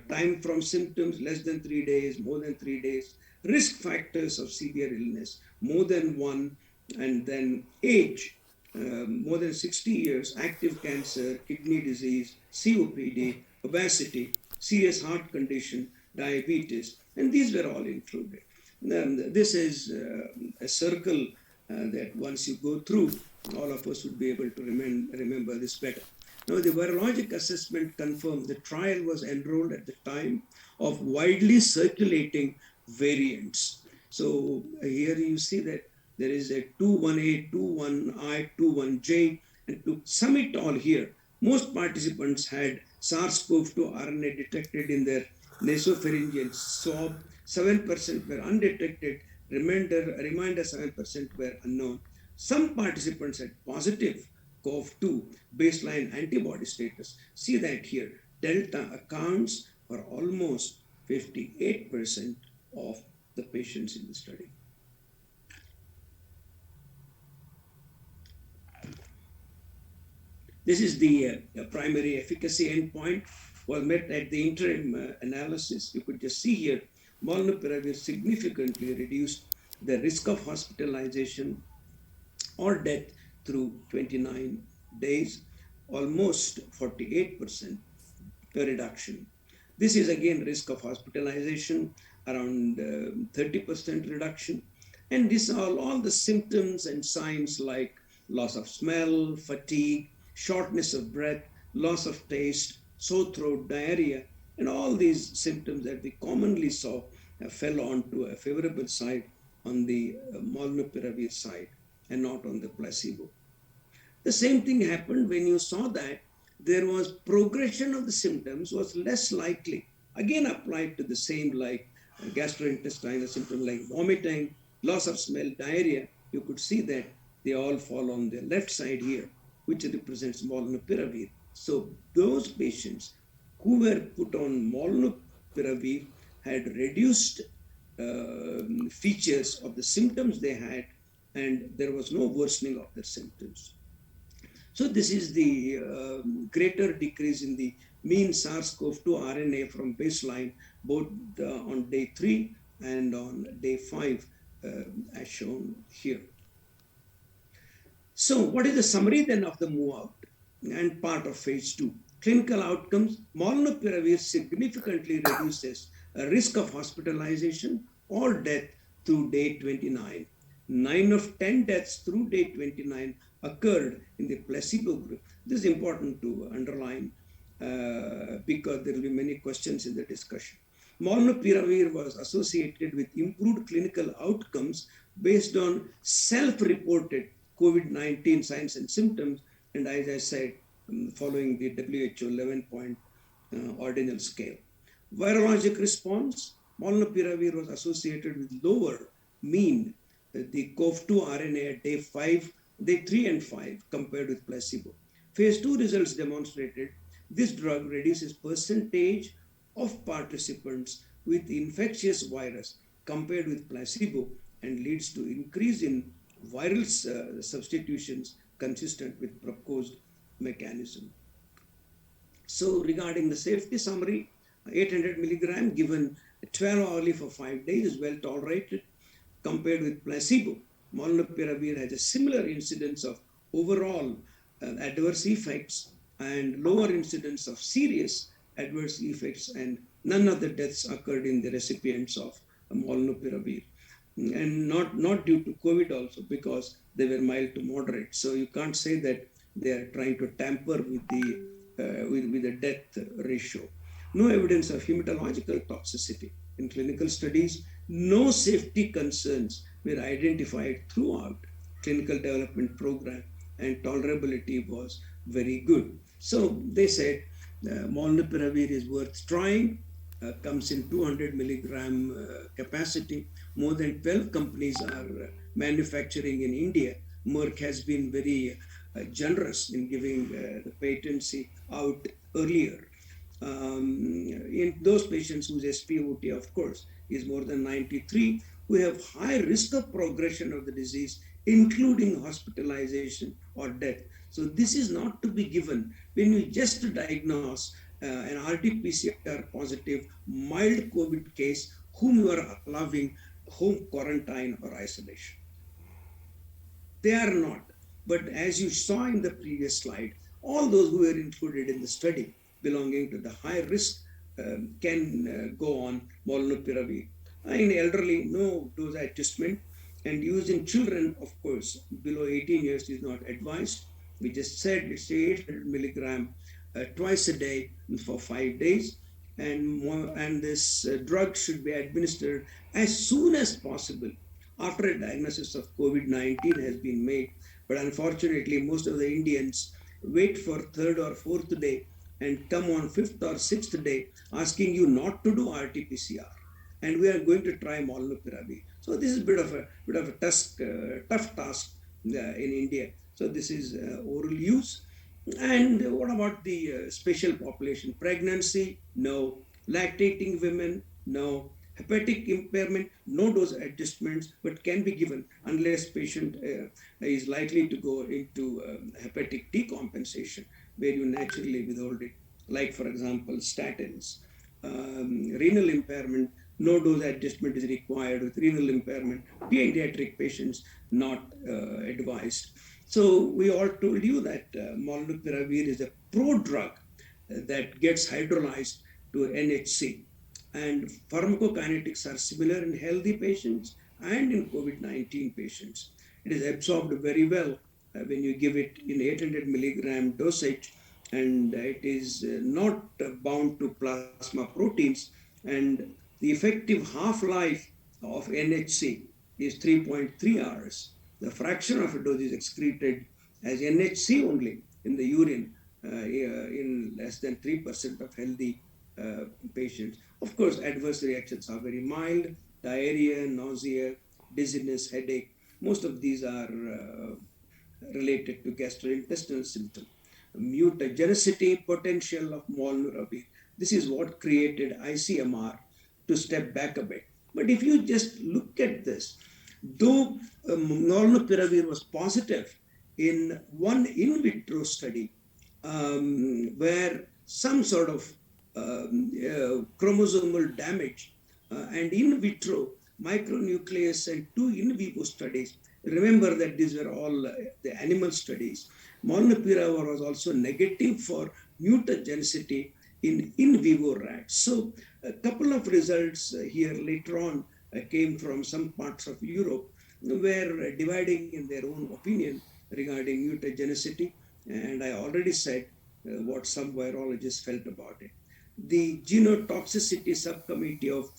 [SPEAKER 2] time from symptoms, less than 3 days, more than 3 days, risk factors of severe illness, more than one, and then age, more than 60 years, active cancer, kidney disease, COPD, obesity, serious heart condition, diabetes, and these were all included. This is a circle that once you go through, all of us would be able to remember this better. Now, the virologic assessment confirmed the trial was enrolled at the time of widely circulating variants. So here you see that there is a 21A, 21I, 21J, and to sum it all here, most participants had SARS-CoV-2 RNA detected in their nasopharyngeal swab. 7% were undetected. Remainder 7% were unknown. Some participants had positive CoV-2 baseline antibody status. See that here. Delta accounts for almost 58% of the patients in the study. This is the primary efficacy endpoint was met at the interim analysis. You could just see here, Molnupiravir significantly reduced the risk of hospitalization or death through 29 days, almost 48% reduction. This is again risk of hospitalization, around 30% reduction. And these are all the symptoms and signs like loss of smell, fatigue, shortness of breath, loss of taste, sore throat, diarrhea, and all these symptoms that we commonly saw fell onto a favorable side on the molnupiravir side and not on the placebo. The same thing happened when you saw that there was progression of the symptoms was less likely. Again applied to the same like gastrointestinal symptom like vomiting, loss of smell, diarrhea. You could see that they all fall on the left side here, which represents molnupiravir. So those patients who were put on molnupiravir had reduced features of the symptoms they had, and there was no worsening of their symptoms. So this is the greater decrease in the mean SARS-CoV-2 RNA from baseline, both on day 3 and on day 5, as shown here. So what is the summary then of the move out and part of phase 2? Clinical outcomes, molnupiravir significantly reduces a risk of hospitalization or death through day 29. 9 of 10 deaths through day 29 occurred in the placebo group. This is important to underline because there will be many questions in the discussion. Molnupiravir was associated with improved clinical outcomes based on self-reported COVID-19 signs and symptoms, and as I said, following the WHO 11-point ordinal scale. Virologic response, molnupiravir was associated with lower mean the CoV-2 RNA at day 3 and 5 compared with placebo. Phase 2 results demonstrated this drug reduces percentage of participants with infectious virus compared with placebo and leads to increase in viral substitutions consistent with proposed mechanism. So regarding the safety summary, 800 milligram given 12 hourly for 5 days is well tolerated compared with placebo. Molnupiravir has a similar incidence of overall adverse effects and lower incidence of serious adverse effects, and none of the deaths occurred in the recipients of molnupiravir. And not due to COVID also, because they were mild to moderate. So you can't say that they are trying to tamper with the death ratio. No evidence of hematological toxicity in clinical studies. No safety concerns were identified throughout clinical development program, and tolerability was very good. So they said molnupiravir is worth trying. Comes in 200 milligram capacity. More than 12 companies are manufacturing in India. Merck has been very generous in giving the patency out earlier. In those patients whose SpOT, of course, is more than 93, who have high risk of progression of the disease, including hospitalization or death. So this is not to be given when you just diagnose an RT-PCR positive mild COVID case whom you are allowing home quarantine or isolation. They are not. But as you saw in the previous slide, all those who were included in the study belonging to the high risk can go on molnupiravir. In elderly, no dose adjustment, and used in children, of course, below 18 years is not advised. We just said it's 800 milligram twice a day for 5 days. And this drug should be administered as soon as possible after a diagnosis of COVID-19 has been made. But unfortunately, most of the Indians wait for third or fourth day and come on fifth or sixth day asking you not to do RT-PCR. And we are going to try Molnupiravir. So this is a bit of a tough task in India. So this is oral use. And what about the special population? Pregnancy? No. Lactating women? No. Hepatic impairment? No dose adjustments, but can be given unless patient is likely to go into hepatic decompensation, where you naturally withhold it. Like, for example, statins. Renal impairment, no dose adjustment is required with renal impairment. Pediatric patients not advised. So we all told you that Molnupiravir is a pro-drug that gets hydrolyzed to NHC. And pharmacokinetics are similar in healthy patients and in COVID-19 patients. It is absorbed very well when you give it in 800 milligram dosage, and it is not bound to plasma proteins. And the effective half-life of NHC is 3.3 hours. The fraction of a dose is excreted as NHC only in the urine in less than 3% of healthy patients. Of course, adverse reactions are very mild: diarrhea, nausea, dizziness, headache. Most of these are related to gastrointestinal symptoms. Mutagenicity potential of Molnupiravir. This is what created ICMR to step back a bit. But if you just look at this, though Molnupiravir was positive in one in vitro study where some sort of chromosomal damage and in vitro micronucleus and two in vivo studies. Remember that these were all the animal studies. Molnupiravir was also negative for mutagenicity in vivo rats. So a couple of results here later on came from some parts of Europe, were dividing in their own opinion regarding mutagenicity. And I already said what some virologists felt about it. The Genotoxicity subcommittee of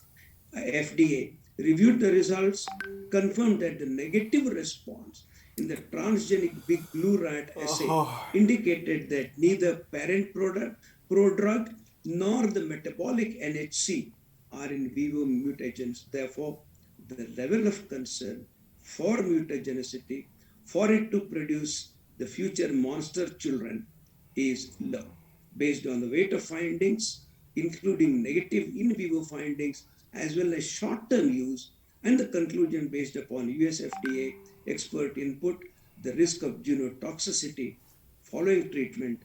[SPEAKER 2] FDA reviewed the results, confirmed that the negative response in the transgenic big blue rat assay indicated that neither parent prodrug nor the metabolic NHC are in vivo mutagens. Therefore, the level of concern for mutagenicity, for it to produce the future monster children, is low. Based on the weight of findings, including negative in vivo findings, as well as short-term use, and the conclusion based upon US FDA expert input, the risk of genotoxicity following treatment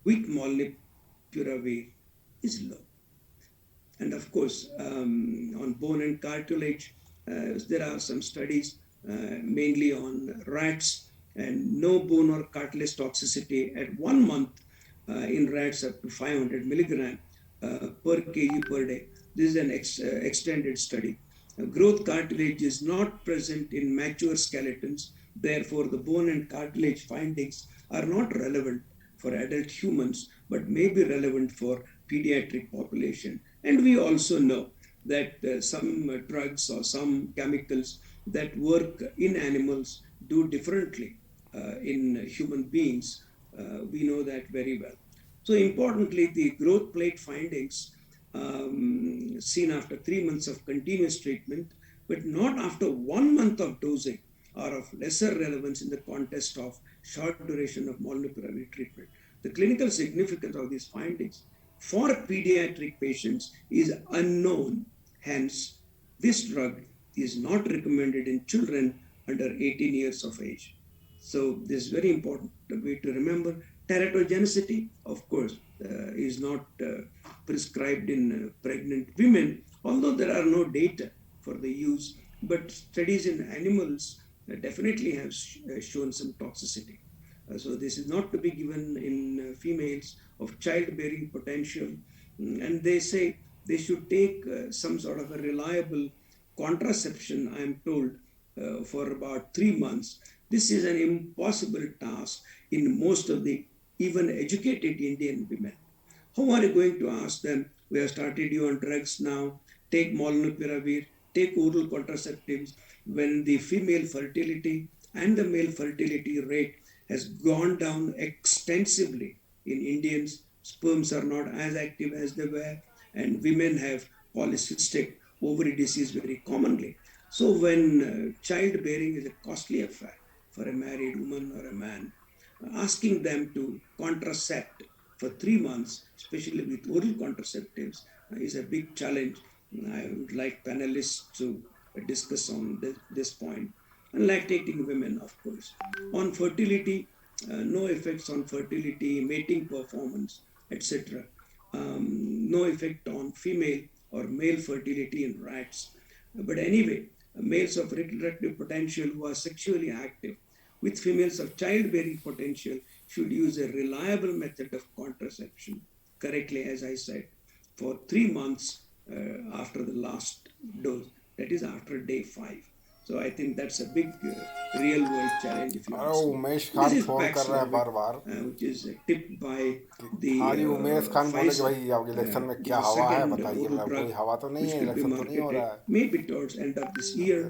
[SPEAKER 2] with molnupiravir is low. And of course, on bone and cartilage, there are some studies mainly on rats, and no bone or cartilage toxicity at 1 month in rats up to 500 milligram per kg per day. This is an extended study. Growth cartilage is not present in mature skeletons. Therefore, the bone and cartilage findings are not relevant for adult humans, but may be relevant for pediatric population. And we also know that some drugs or some chemicals that work in animals do differently in human beings. We know that very well. So importantly, the growth plate findings seen after 3 months of continuous treatment, but not after 1 month of dosing, are of lesser relevance in the context of short duration of molnupiravir treatment. The clinical significance of these findings for pediatric patients is unknown. Hence, this drug is not recommended in children under 18 years of age. So this is very important way to remember. Teratogenicity, of course, is not prescribed in pregnant women, although there are no data for the use. But studies in animals definitely have shown some toxicity. So this is not to be given in females of childbearing potential. And they say they should take some sort of a reliable contraception, I am told, for about 3 months. This is an impossible task in most of the even educated Indian women. How are you going to ask them, we have started you on drugs now, take Molnupiravir, take oral contraceptives, when the female fertility and the male fertility rate has gone down extensively in Indians? Sperms are not as active as they were, and women have polycystic ovary disease very commonly. So when childbearing is a costly affair for a married woman or a man, asking them to contracept for 3 months, especially with oral contraceptives, is a big challenge. I would like panelists to discuss on this point. And lactating women, of course. On fertility, no effects on fertility, mating performance, etc. No effect on female or male fertility in rats. But anyway, males of reproductive potential who are sexually active with females of childbearing potential should use a reliable method of contraception, correctly, as I said, for 3 months after the last dose, that is after day 5. So I think that's a big real world challenge if you
[SPEAKER 4] अरे
[SPEAKER 2] ask me.
[SPEAKER 4] Umesh
[SPEAKER 2] This
[SPEAKER 4] Khan
[SPEAKER 2] is
[SPEAKER 4] phone कर रहे हैं
[SPEAKER 2] Paxlovid,
[SPEAKER 4] bar bar
[SPEAKER 2] which is tipped by
[SPEAKER 4] कि
[SPEAKER 2] the
[SPEAKER 4] हाँ जी उमेश खान बोले कि
[SPEAKER 2] Pfizer.
[SPEAKER 4] भाई अब इलेक्शन में
[SPEAKER 2] This
[SPEAKER 4] क्या
[SPEAKER 2] is
[SPEAKER 4] हवा है
[SPEAKER 2] second
[SPEAKER 4] बताइए
[SPEAKER 2] oral
[SPEAKER 4] मैं
[SPEAKER 2] drug
[SPEAKER 4] कोई हवा तो नहीं
[SPEAKER 2] which
[SPEAKER 4] है
[SPEAKER 2] will be
[SPEAKER 4] इलेक्शन तो नहीं हो
[SPEAKER 2] marketed
[SPEAKER 4] रहा है
[SPEAKER 2] maybe towards end of this year.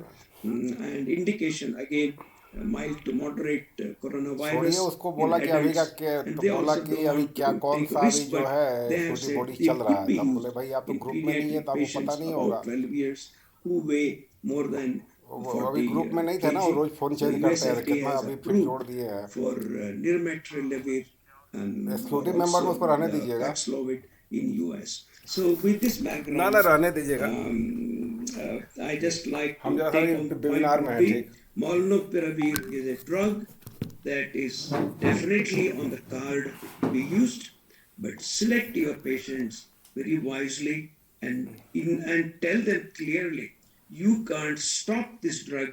[SPEAKER 2] And indication again, mild to moderate
[SPEAKER 4] छोड़िए
[SPEAKER 2] coronavirus
[SPEAKER 4] उसको
[SPEAKER 2] in
[SPEAKER 4] बोला कि अभी का
[SPEAKER 2] adults,
[SPEAKER 4] के
[SPEAKER 2] and
[SPEAKER 4] तो
[SPEAKER 2] they
[SPEAKER 4] बोला
[SPEAKER 2] also
[SPEAKER 4] कि
[SPEAKER 2] don't
[SPEAKER 4] अभी
[SPEAKER 2] want
[SPEAKER 4] क्या
[SPEAKER 2] to
[SPEAKER 4] कौन
[SPEAKER 2] take
[SPEAKER 4] सा अभी
[SPEAKER 2] risk,
[SPEAKER 4] जो
[SPEAKER 2] but
[SPEAKER 4] है
[SPEAKER 2] they have
[SPEAKER 4] छोटी
[SPEAKER 2] said
[SPEAKER 4] बॉडी चल
[SPEAKER 2] it
[SPEAKER 4] रहा
[SPEAKER 2] could
[SPEAKER 4] है
[SPEAKER 2] be
[SPEAKER 4] तो हम बोले
[SPEAKER 2] used
[SPEAKER 4] भाई आप तो
[SPEAKER 2] in
[SPEAKER 4] ग्रुप में नहीं है
[SPEAKER 2] pediatric
[SPEAKER 4] तो आपको पता
[SPEAKER 2] patients
[SPEAKER 4] नहीं
[SPEAKER 2] about
[SPEAKER 4] होगा
[SPEAKER 2] 12 years who weigh more than
[SPEAKER 4] वो अभी
[SPEAKER 2] 40
[SPEAKER 4] ग्रुप में नहीं थे ना वो
[SPEAKER 2] kg.
[SPEAKER 4] रोज फोन
[SPEAKER 2] So
[SPEAKER 4] चेंज
[SPEAKER 2] US
[SPEAKER 4] करते हैं तो
[SPEAKER 2] FDA
[SPEAKER 4] कितना
[SPEAKER 2] has
[SPEAKER 4] अभी फिर जोड़
[SPEAKER 2] approved
[SPEAKER 4] दिए हैं
[SPEAKER 2] for nirmatrelvir and
[SPEAKER 4] executive member में
[SPEAKER 2] also
[SPEAKER 4] उसको रहने दीजिएगा
[SPEAKER 2] Paxlovid in US. So with this
[SPEAKER 4] ना ना
[SPEAKER 2] background,
[SPEAKER 4] रहने दीजिएगा
[SPEAKER 2] I just like
[SPEAKER 4] हम
[SPEAKER 2] to
[SPEAKER 4] जरा
[SPEAKER 2] take
[SPEAKER 4] सारे
[SPEAKER 2] on point
[SPEAKER 4] वेबिनार में
[SPEAKER 2] number
[SPEAKER 4] है
[SPEAKER 2] B.
[SPEAKER 4] ठीक
[SPEAKER 2] Molnupiravir is a drug that is definitely on the card to be used, but select your patients very wisely and tell them clearly you can't stop this drug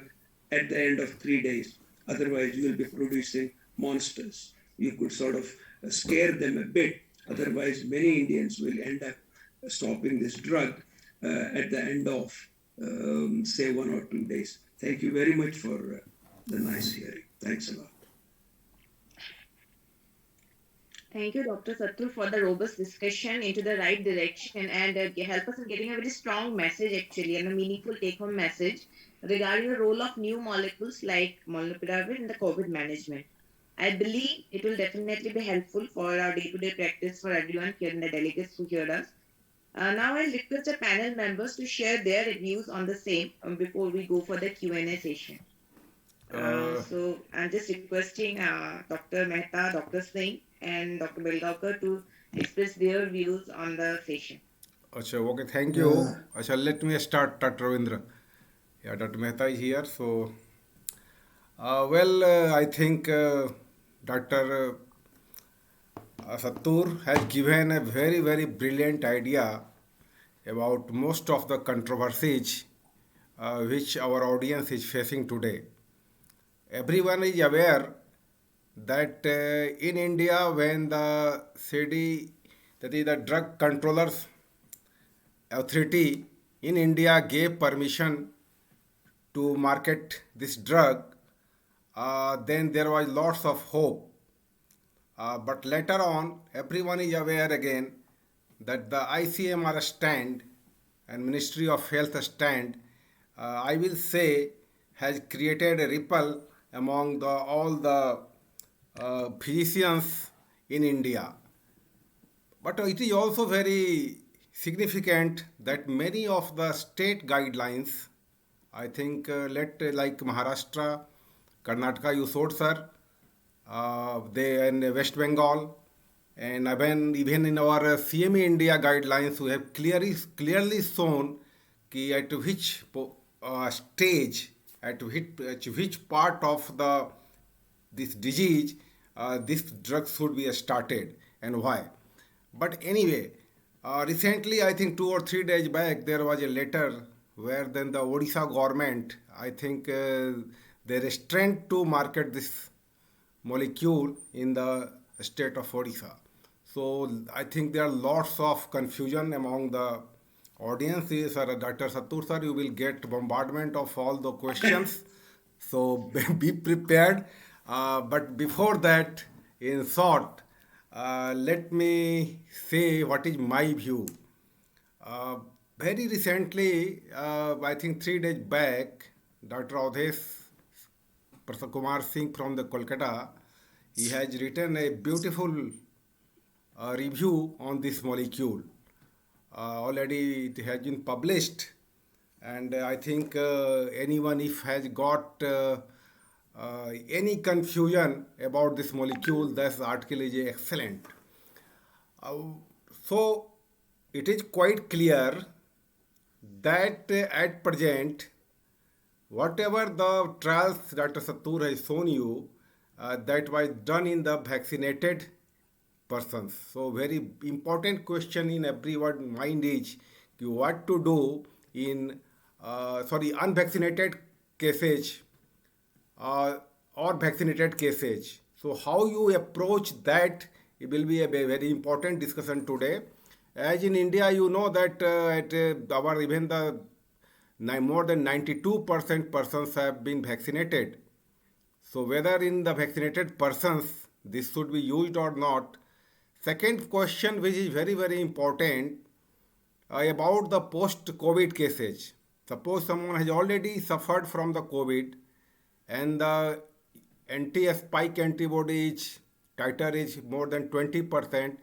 [SPEAKER 2] at the end of 3 days. Otherwise, you will be producing monsters. You could sort of scare them a bit. Otherwise, many Indians will end up stopping this drug at the end of, say, 1 or 2 days. Thank you very much for the nice hearing. Thanks a lot.
[SPEAKER 1] Thank you, Dr. Sattur, for the robust discussion into the right direction and help us in getting a very strong message actually and a meaningful take-home message regarding the role of new molecules like molnupiravir in the COVID management. I believe it will definitely be helpful for our day-to-day practice for everyone here and the delegates who hear us. Now I'll request the panel members to share their views on the same before we go for the Q&A session. So I'm just requesting Dr. Mehta, Dr. Singh, and Dr. Belgaonkar to express their views on the session.
[SPEAKER 5] अच्छा okay thank you अच्छा let me start Dr. Ravindra yeah Dr. Mehta is here so I think Dr. Sattur has given a very brilliant idea about most of the controversies which our audience is facing today. Everyone is aware that in India, when the CD, that is the Drug Controllers Authority in India, gave permission to market this drug, then there was lots of hope. But later on, everyone is aware again that the ICMR stand and Ministry of Health stand, I will say, has created a ripple among all the physicians in India. But it is also very significant that many of the state guidelines, I think, like Maharashtra, Karnataka, you showed, sir, they in West Bengal, and even in our CME India guidelines, we have clearly shown ki at which stage, at which part of this disease this drug should be started and why. But anyway, recently, I think 2 or 3 days back, there was a letter where then the Odisha government, I think, they restrained to market this molecule in the state of Odisha. So I think there are lots of confusion among the audiences. Dr. Sattur sir, you will get bombardment of all the questions. So be prepared. But before that, in short, Let me say what is my view. Uh, Very recently, I think 3 days back, Dr. Avdesh Prasad Kumar Singh from the Kolkata, he has written a beautiful review on this molecule. Already it has been published, and I think anyone if has got any confusion about this molecule, this article is excellent. Uh, so it is quite clear that at present, whatever the trials Dr. Sattur has shown you, that was done in the vaccinated persons. So very important question in everyone's mind is what to do in unvaccinated cases uh, or vaccinated cases. So how you approach that, it will be a very important discussion today. As in India, you know that at our even the more than 92% persons have been vaccinated. So whether in the vaccinated persons this should be used or not. Second question, which is very very important, about the post-COVID cases. Suppose someone has already suffered from the COVID and the anti-spike antibodies titer is more than 20%.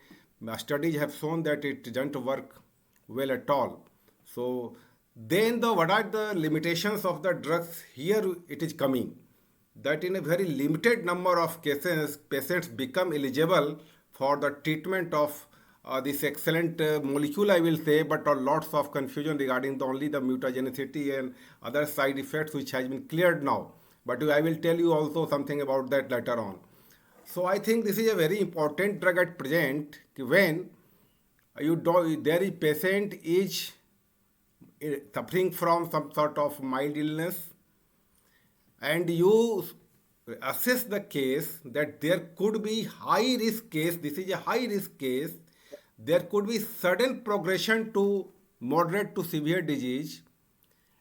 [SPEAKER 5] Studies have shown that it doesn't work well at all. So then what are the limitations of the drugs? Here it is coming that in a very limited number of cases, patients become eligible for the treatment of this excellent molecule, I will say, but lots of confusion regarding only the mutagenicity and other side effects which has been cleared now. But I will tell you also something about that later on. So I think this is a very important drug at present when there is patient is suffering from some sort of mild illness and you assess the case that there could be high risk case, this is a high risk case, there could be sudden progression to moderate to severe disease,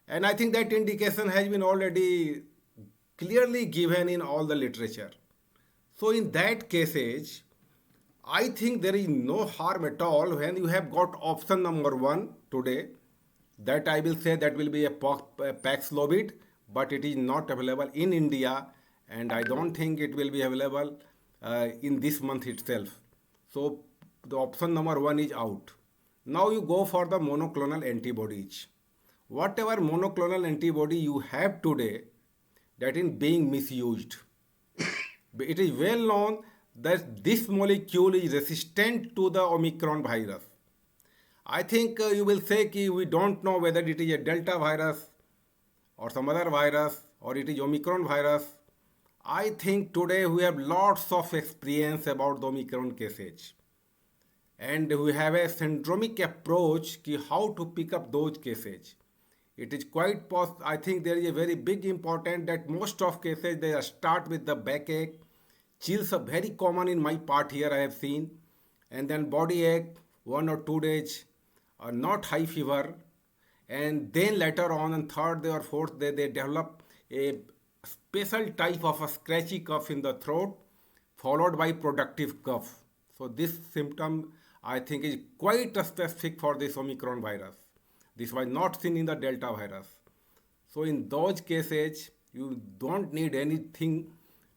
[SPEAKER 5] and I think that indication has been already clearly given in all the literature. So in that cases, I think there is no harm at all when you have got option number one today. That I will say that will be a Paxlovid, but it is not available in India, and I don't think it will be available in this month itself. So the option number one is out. Now you go for the monoclonal antibodies. Whatever monoclonal antibody you have today, that is being misused. It is well known that this molecule is resistant to the Omicron virus. I think you will say that we don't know whether it is a Delta virus or some other virus or it is Omicron virus. I think today we have lots of experience about the Omicron cases. And we have a syndromic approach to how to pick up those cases. It is quite possible. I think there is a very big important that most of cases they start with the backache. Chills are very common in my part here I have seen. And then body ache, 1 or 2 days, not high fever. And then later on and third day or fourth day they develop a special type of a scratchy cough in the throat followed by productive cough. So this symptom I think is quite specific for this Omicron virus. This was not seen in the Delta virus. So in those cases, you don't need anything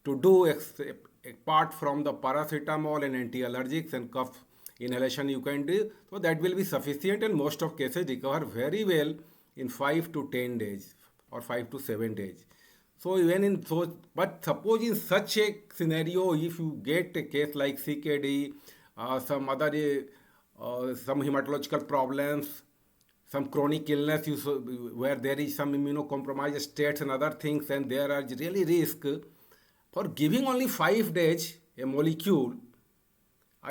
[SPEAKER 5] to do apart from the paracetamol and anti-allergics and cough inhalation you can do. So that will be sufficient and most of cases recover very well in 5 to 10 days or 5 to 7 days. So even in so, but suppose in such a scenario, if you get a case like CKD, some other some hematological problems, some chronic illness where there is some immunocompromised states and other things, and there are really risk for giving only 5 days a molecule.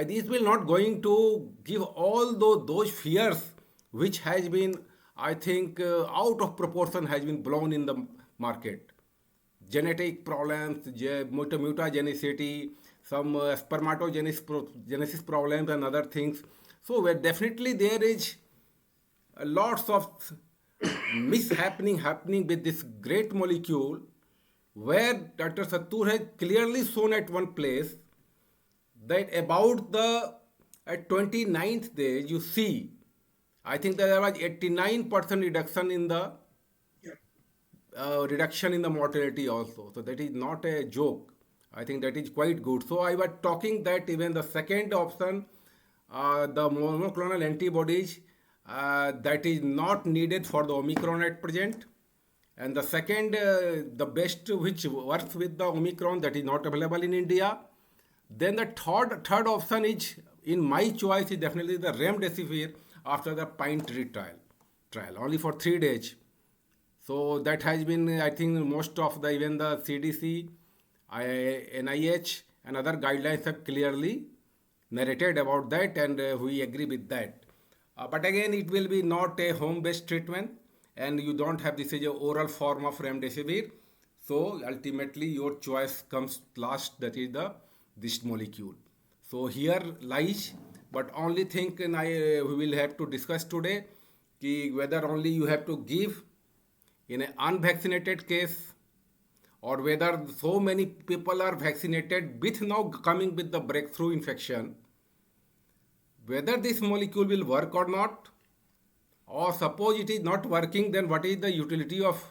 [SPEAKER 5] This will not going to give all those fears which has been, I think, out of proportion has been blown in the market. Genetic problems, mutagenicity, some spermatogenesis problems and other things. So where definitely there is lots of happening with this great molecule where Dr. Sattur has clearly shown at one place that about the at 29th day you see, I think that there was 89% reduction in the
[SPEAKER 2] Yeah.
[SPEAKER 5] reduction in the mortality also. So that is not a joke. I think that is quite good. So I was talking that even the second option, the monoclonal antibodies, that is not needed for the Omicron at present. And the second, the best which works with the Omicron that is not available in India. Then the third option is in my choice is definitely the remdesivir after the pine tree trial only for 3 days. So that has been, I think, most of the even the CDC, NIH, and other guidelines have clearly narrated about that, and we agree with that. But again, it will be not a home-based treatment, and you don't have this is a oral form of remdesivir. So ultimately, your choice comes last. That is the this molecule. So here lies, but only thing we will have to discuss today, ki whether only you have to give in an unvaccinated case or whether so many people are vaccinated with now coming with the breakthrough infection, whether this molecule will work or not, or suppose it is not working, then what is the utility of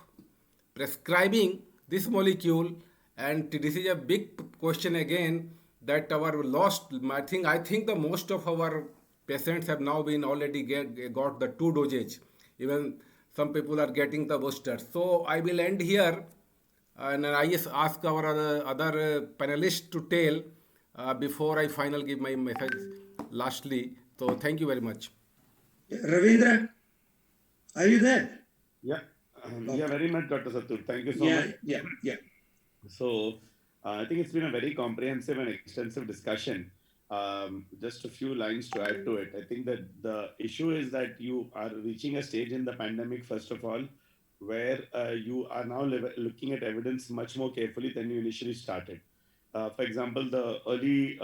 [SPEAKER 5] prescribing this molecule? And this is a big question again that our lost. I think the most of our patients have now been already got the two dosage. Even some people are getting the booster. So I will end here, and I just ask our other panelists to tell before I final give my message lastly. So thank you very much.
[SPEAKER 2] Ravindra, are you there?
[SPEAKER 6] Yeah, yeah,
[SPEAKER 2] Okay.
[SPEAKER 6] very much, Dr. Sattur. Thank you so
[SPEAKER 2] Yeah,
[SPEAKER 6] much.
[SPEAKER 2] yeah, yeah.
[SPEAKER 6] So, I think it's been a very comprehensive and extensive discussion. Just a few lines to add to it. I think that the issue is that you are reaching a stage in the pandemic, first of all, where you are now looking at evidence much more carefully than you initially started. For example, the early,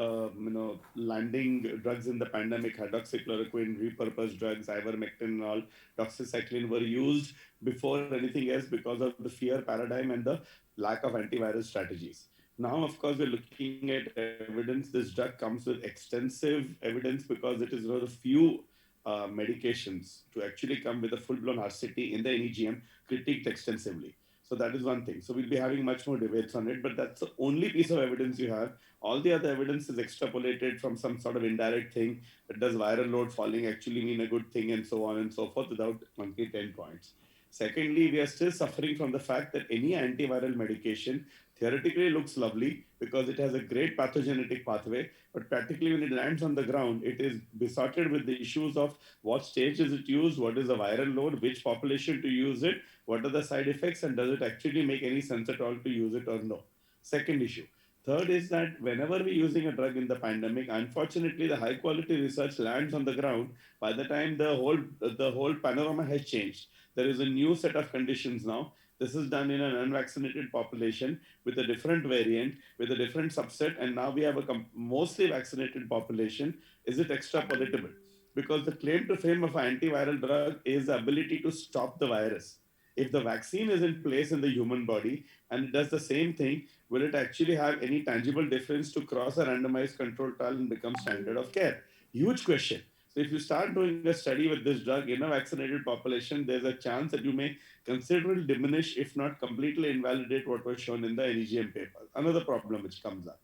[SPEAKER 6] landing drugs in the pandemic, hydroxychloroquine, repurposed drugs, ivermectin, and all, doxycycline were used before anything else because of the fear paradigm and the lack of antiviral strategies. Now, of course, we're looking at evidence. This drug comes with extensive evidence because it is one of the few medications to actually come with a full-blown RCT in the NEGM critiqued extensively. So that is one thing. So we'll be having much more debates on it, but that's the only piece of evidence you have. All the other evidence is extrapolated from some sort of indirect thing. That does viral load falling actually mean a good thing, and so on and so forth, without concrete endpoints. Secondly, we are still suffering from the fact that any antiviral medication theoretically looks lovely because it has a great pathogenetic pathway, but practically when it lands on the ground, it is besotted with the issues of what stage is it used, what is the viral load, which population to use it, what are the side effects, and does it actually make any sense at all to use it or no? Second issue. Third is that whenever we're using a drug in the pandemic, unfortunately, the high quality research lands on the ground. By the time the whole panorama has changed, there is a new set of conditions now. This is done in an unvaccinated population with a different variant, with a different subset, and now we have a mostly vaccinated population. Is it extrapolatable? Because the claim to fame of an antiviral drug is the ability to stop the virus. If the vaccine is in place in the human body and it does the same thing, will it actually have any tangible difference to cross a randomized control trial and become standard of care? Huge question. So if you start doing a study with this drug in a vaccinated population, there's a chance that you may considerably diminish, if not completely invalidate, what was shown in the NEGM paper. Another problem which comes up.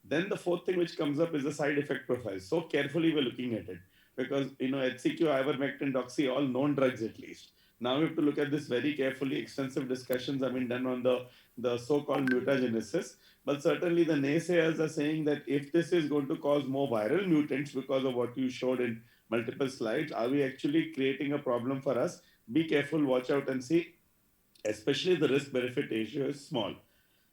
[SPEAKER 6] Then the fourth thing which comes up is the side effect profile. So carefully we're looking at it because HCQ, ivermectin, doxy, all known drugs at least. Now we have to look at this very carefully. Extensive discussions have been done on the so-called mutagenesis. But certainly the naysayers are saying that if this is going to cause more viral mutants because of what you showed in multiple slides, are we actually creating a problem for us? Be careful, watch out and see. Especially the risk benefit ratio is small.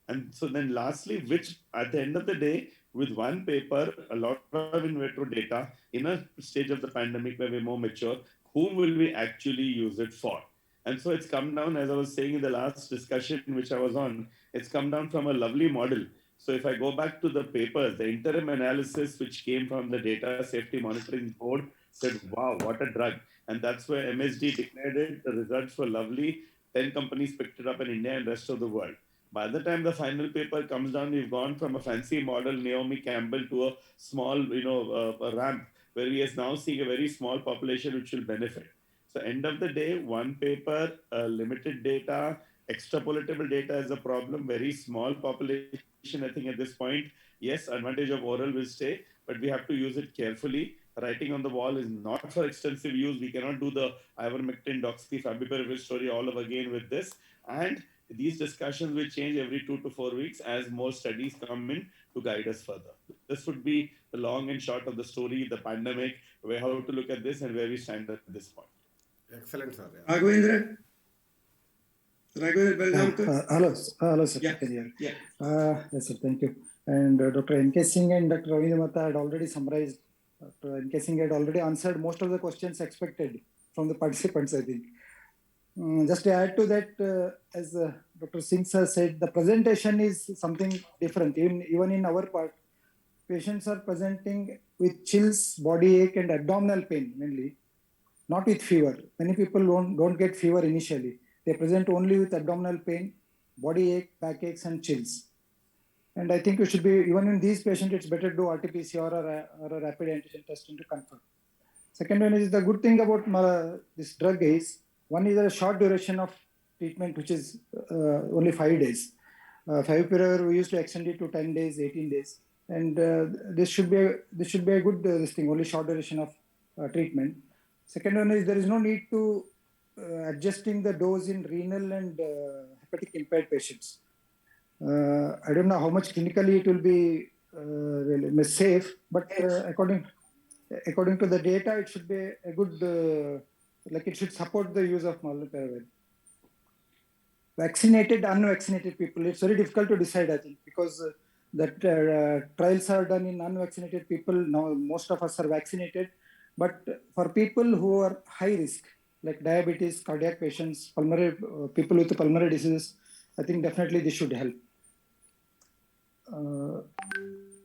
[SPEAKER 6] And so then lastly, which at the end of the day, with one paper, a lot of in vitro data, in a stage of the pandemic where we're more mature, whom will we actually use it for? And so it's come down, as I was saying in the last discussion which I was on, it's come down from a lovely model. So if I go back to the papers, the interim analysis which came from the Data Safety Monitoring Board said, wow, what a drug. And that's where MSD declared it. The results were lovely. 10 companies picked it up in India and rest of the world. By the time the final paper comes down, we've gone from a fancy model Naomi Campbell to a small, a ramp where we are now seeing a very small population which will benefit. So end of the day, one paper, limited data, extrapolatable data is a problem. Very small population, I think at this point. Yes, advantage of oral will stay, but we have to use it carefully. Writing on the wall is not for extensive use. We cannot do the ivermectin, doxy, favipiravir story all over again with this. And these discussions will change every 2 to 4 weeks as more studies come in to guide us further. This would be the long and short of the story, the pandemic, where how to look at this and where we stand at this point.
[SPEAKER 5] Excellent, sir. Yeah.
[SPEAKER 2] Raghavendra? Raghavendra Belgaonkar?
[SPEAKER 3] Hello, sir.
[SPEAKER 2] Yeah,
[SPEAKER 3] Can you hear?
[SPEAKER 2] yeah.
[SPEAKER 3] Yes, sir. Thank you. And Dr. N.K. Singh and Dr. Ravindra Mata had already summarized. Dr. N.K. Singh had already answered most of the questions expected from the participants, I think. Just to add to that, as Dr. Singh sir said, the presentation is something different. Even in our part, patients are presenting with chills, body ache, and abdominal pain mainly, not with fever. Many people don't get fever initially. They present only with abdominal pain, body ache, backaches, and chills. And I think it should be, even in these patients, it's better to do RT-PCR or a rapid antigen testing to confirm. Second one is the good thing about this drug is, one is a short duration of treatment, which is only 5 days. Favipiravir, we used to extend it to 10 days, 18 days. And this should be a good this thing, only short duration of treatment. Second one is there is no need to adjusting the dose in renal and hepatic impaired patients. I don't know how much clinically it will be really safe, but according to the data, it should be a good, like it should support the use of Molnupiravir. Vaccinated, unvaccinated people, it's very difficult to decide, I think, because that trials are done in unvaccinated people. Now, most of us are vaccinated. But for people who are high risk, like diabetes, cardiac patients, pulmonary people with pulmonary diseases, I think definitely this should help.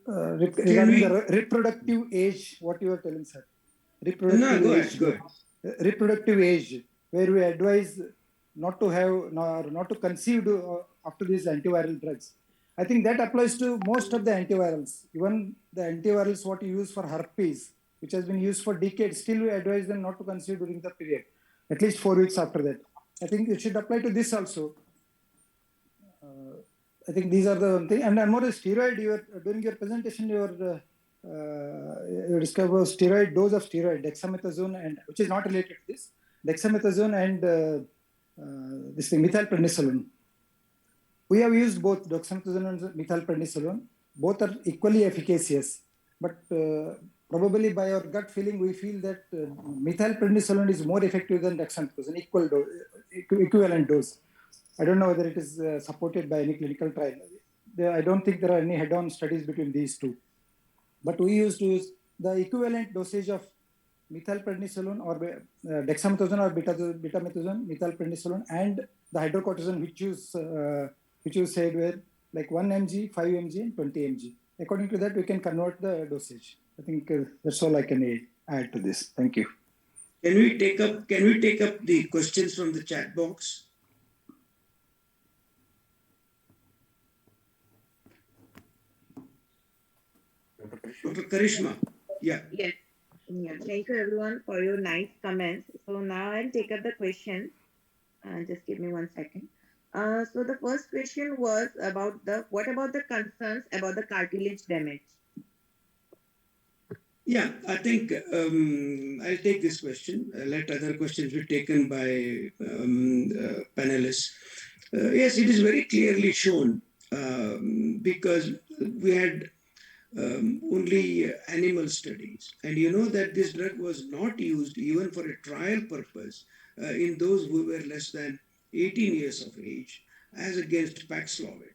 [SPEAKER 3] Regarding the reproductive age, what you are telling, sir? Reproductive age, where we advise not to have, not to conceive after these antiviral drugs. I think that applies to most of the antivirals. Even the antivirals what you use for herpes, which has been used for decades, still we advise them not to conceive during the period, at least 4 weeks after that. I think it should apply to this also. I think these are the thing. And more steroid, during your presentation, you discover steroid, dose of steroid, dexamethasone, and which is not related to this, dexamethasone and this thing, methylprednisolone. We have used both dexamethasone and methylprednisolone. Both are equally efficacious, but probably by our gut feeling, we feel that methylprednisolone is more effective than dexamethasone, equivalent dose. I don't know whether it is supported by any clinical trial. I don't think there are any head-on studies between these two. But we used to use the equivalent dosage of methylprednisolone or dexamethasone or betamethasone, methylprednisolone, and the hydrocortisone, which you said were like 1 mg, 5 mg, and 20 mg. According to that, we can convert the dosage. I think that's all I can add to this. Thank you.
[SPEAKER 2] Can we take up the questions from the chat box? Dr. Karishma, yeah.
[SPEAKER 1] Yes. Yeah. Thank you everyone for your nice comments. So now I'll take up the question. Just give me 1 second. So the first question was about what about the concerns about the cartilage damage?
[SPEAKER 2] Yeah, I think I'll take this question. Let other questions be taken by panelists. Yes, it is very clearly shown because we had only animal studies. And you know that this drug was not used even for a trial purpose in those who were less than 18 years of age, as against Paxlovid.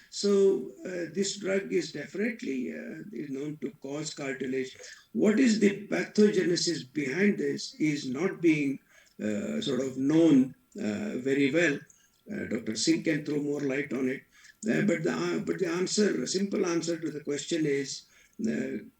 [SPEAKER 2] So this drug is definitely is known to cause cartilage. What is the pathogenesis behind this is not being sort of known very well. Dr. Singh can throw more light on it. But the answer, simple answer to the question is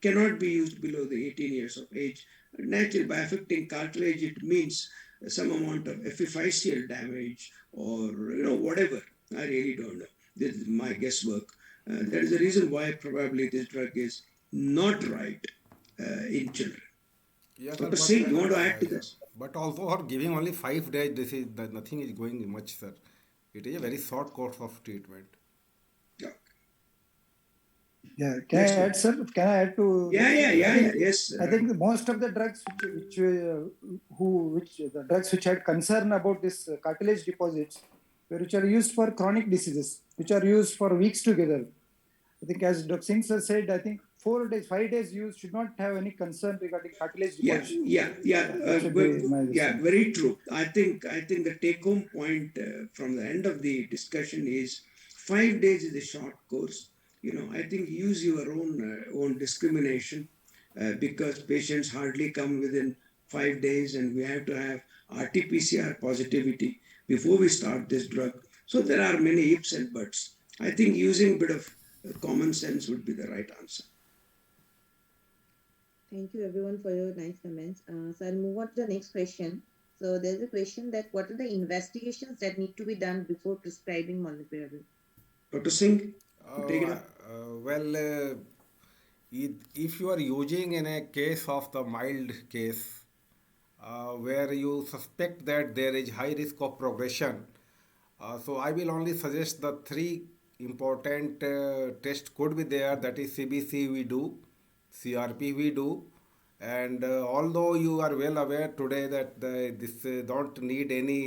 [SPEAKER 2] cannot be used below the 18 years of age. Naturally, by affecting cartilage, it means some amount of epiphyseal damage or whatever. I really don't know. This is my guesswork. That is the reason why probably this drug is not right in children.
[SPEAKER 5] Yes, sir,
[SPEAKER 2] Dr. Singh, you want to add to this?
[SPEAKER 5] but also for giving only 5 days, this is that nothing is going much, sir. It is a very short course of treatment.
[SPEAKER 2] Yeah.
[SPEAKER 3] Yeah, can I
[SPEAKER 2] Next
[SPEAKER 3] add,
[SPEAKER 2] one.
[SPEAKER 3] sir? Can I add to
[SPEAKER 2] Yeah,
[SPEAKER 3] this?
[SPEAKER 2] yeah,
[SPEAKER 3] I
[SPEAKER 2] yeah,
[SPEAKER 3] think
[SPEAKER 2] yeah. Yes.
[SPEAKER 3] I think most of the drugs which the drugs which had concern about this cartilage deposits, which are used for chronic diseases, which are used for weeks together. I think as Dr. Singh sir said, I think 4 days, 5 days use should not have any concern regarding cartilage
[SPEAKER 2] Yeah,
[SPEAKER 3] deposition.
[SPEAKER 2] yeah, yeah,
[SPEAKER 3] That should be my
[SPEAKER 2] yeah.
[SPEAKER 3] understanding.
[SPEAKER 2] Very true. I think the take-home point from the end of the discussion is 5 days is a short course. I think use your own discrimination because patients hardly come within 5 days, and we have to have RT-PCR positivity before we start this drug. So there are many ifs and buts. I think using a bit of common sense would be the right answer.
[SPEAKER 1] Thank you everyone for your nice comments. So I'll move on to the next question. So there's a question that what are the investigations that need to be done before prescribing molnupiravir?
[SPEAKER 2] Dr. Singh, take it
[SPEAKER 5] Uh,
[SPEAKER 2] up.
[SPEAKER 5] well, if you are using in a case of the mild case where you suspect that there is high risk of progression, so I will only suggest the three important tests could be there. That is CBC we do, CRP we do, and although you are well aware today that this don't need any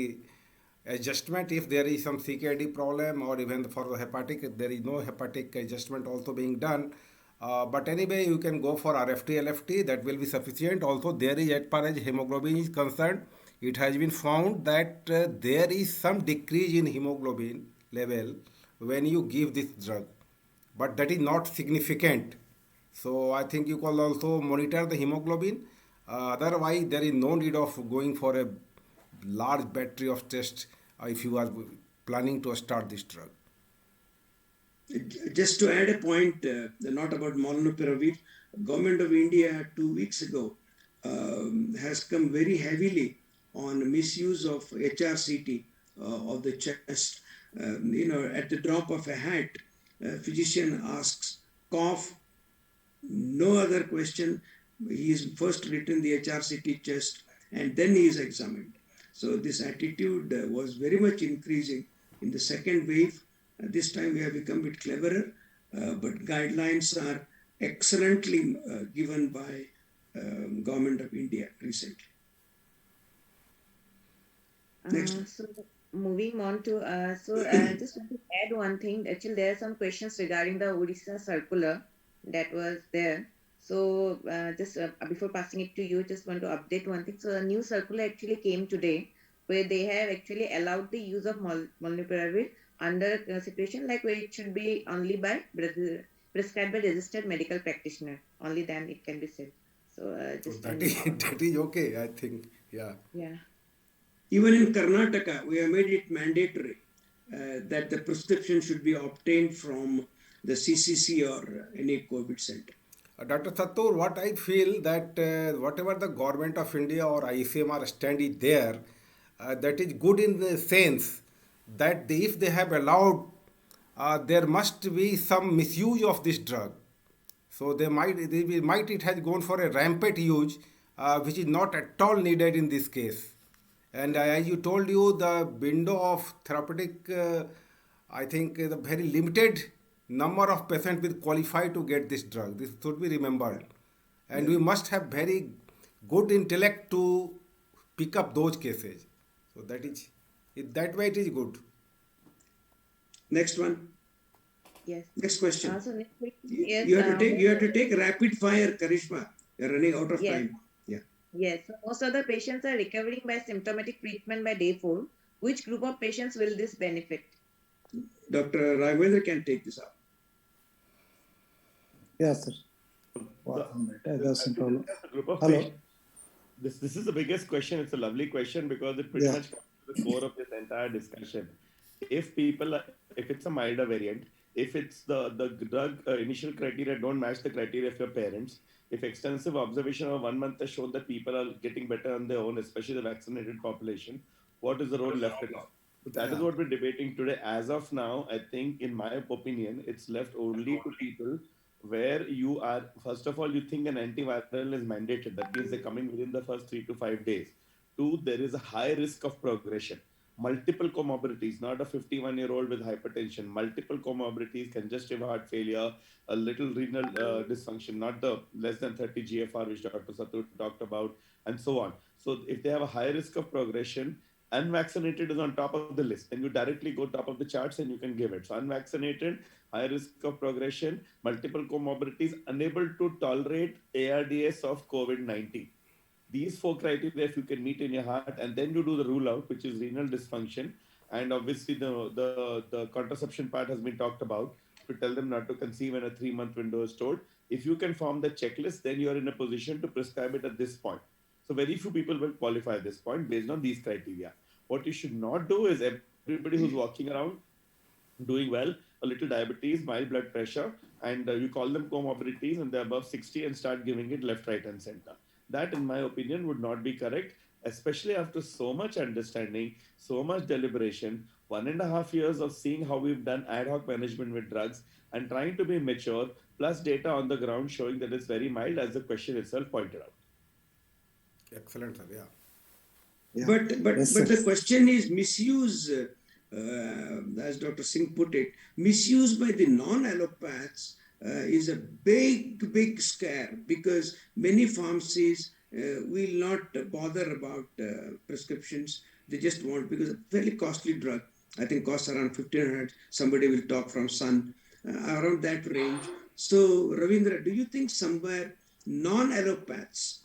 [SPEAKER 5] adjustment if there is some CKD problem, or even for the hepatic there is no hepatic adjustment also being done. But anyway, you can go for RFT, LFT, that will be sufficient. Also, there is, as far as hemoglobin is concerned, it has been found that there is some decrease in hemoglobin level when you give this drug, but that is not significant. So I think you can also monitor the hemoglobin. Otherwise, there is no need of going for a large battery of tests if you are planning to start this drug.
[SPEAKER 2] Just to add a point, not about Molnupiravir, Government of India 2 weeks ago has come very heavily on misuse of HRCT of the chest. At the drop of a hat, a physician asks, cough, no other question. He is first written the HRCT chest and then he is examined. So this attitude was very much increasing in the second wave. This time we have become a bit cleverer, but guidelines are excellently given by Government of India recently. Next.
[SPEAKER 1] So moving on to just want to add one thing. Actually, there are some questions regarding the Odisha circular that was there. So just before passing it to you, just want to update one thing. So a new circular actually came today, where they have actually allowed the use of molnupiravir under a situation like where it should be only by prescribed by registered medical practitioner. Only then it can be said. So
[SPEAKER 5] So
[SPEAKER 1] just
[SPEAKER 5] that
[SPEAKER 1] in
[SPEAKER 5] is that is okay, I think. Yeah.
[SPEAKER 1] yeah.
[SPEAKER 2] Even in Karnataka, we have made it mandatory that the prescription should be obtained from the CCC or any COVID center.
[SPEAKER 5] Dr. Sattur, what I feel that whatever the government of India or ICMR stand is there, that is good in the sense that if they have allowed, there must be some misuse of this drug. So might it has gone for a rampant use, which is not at all needed in this case. And as you told you, the window of therapeutic, I think the very limited number of patients will qualify to get this drug. This should be remembered. And we must have very good intellect to pick up those cases. So that way it is good.
[SPEAKER 2] Next one.
[SPEAKER 1] Yes.
[SPEAKER 2] Next question.
[SPEAKER 1] So next question
[SPEAKER 2] You,
[SPEAKER 1] is
[SPEAKER 2] you have to take rapid fire, Karishma. You're running out of
[SPEAKER 1] yes,
[SPEAKER 2] time. Yeah.
[SPEAKER 1] yes. So most of the patients are recovering by symptomatic treatment by day 4. Which group of patients will this benefit?
[SPEAKER 2] Dr. Raghavendra can take this up.
[SPEAKER 3] Yes, sir. That's no problem. Hello.
[SPEAKER 6] This is the biggest question. It's a lovely question because it pretty much comes to the core of this entire discussion. If it's a milder variant, if it's the drug initial criteria don't match the criteria of your parents, if extensive observation of 1 month has shown that people are getting better on their own, especially the vaccinated population, what is the role left in it? So that is
[SPEAKER 5] Yeah,
[SPEAKER 6] what we're debating today. As of now, I think, in my opinion, it's left only to people where you are, first of all, you think an antiviral is mandated. That means they're coming within the first 3 to 5 days. Two, there is a high risk of progression. Multiple comorbidities, not a 51-year-old with hypertension, multiple comorbidities, congestive heart failure, a little renal dysfunction, not the less than 30 GFR, which Dr. Sattur talked about, and so on. So if they have a high risk of progression, unvaccinated is on top of the list. Then you directly go top of the charts and you can give it. So unvaccinated, high risk of progression, multiple comorbidities, unable to tolerate ARDS of COVID-19. These four criteria, if you can meet in your heart, and then you do the rule out, which is renal dysfunction, and obviously the contraception part has been talked about, to tell them not to conceive when a 3 month window is told. If you can form the checklist, then you are in a position to prescribe it at this point. So very few people will qualify at this point based on these criteria. What you should not do is everybody who's walking around doing well, a little diabetes, mild blood pressure, and you call them comorbidities and they're above 60 and start giving it left, right, and center. That, in my opinion, would not be correct, especially after so much understanding, so much deliberation, 1.5 years of seeing how we've done ad hoc management with drugs and trying to be mature, plus data on the ground showing that it's very mild, as the question itself pointed out.
[SPEAKER 5] excellent, sir. Yeah.
[SPEAKER 3] Yeah.
[SPEAKER 2] But
[SPEAKER 3] Yes, sir.
[SPEAKER 2] the question is misuse, as Dr. Singh put it, misuse by the non-allopaths is a big scare, because many pharmacies will not bother about prescriptions. They just want, because a fairly costly drug, I think costs around 1,500. Somebody will talk from Sun, around that range. So Ravindra, do you think somewhere non-allopaths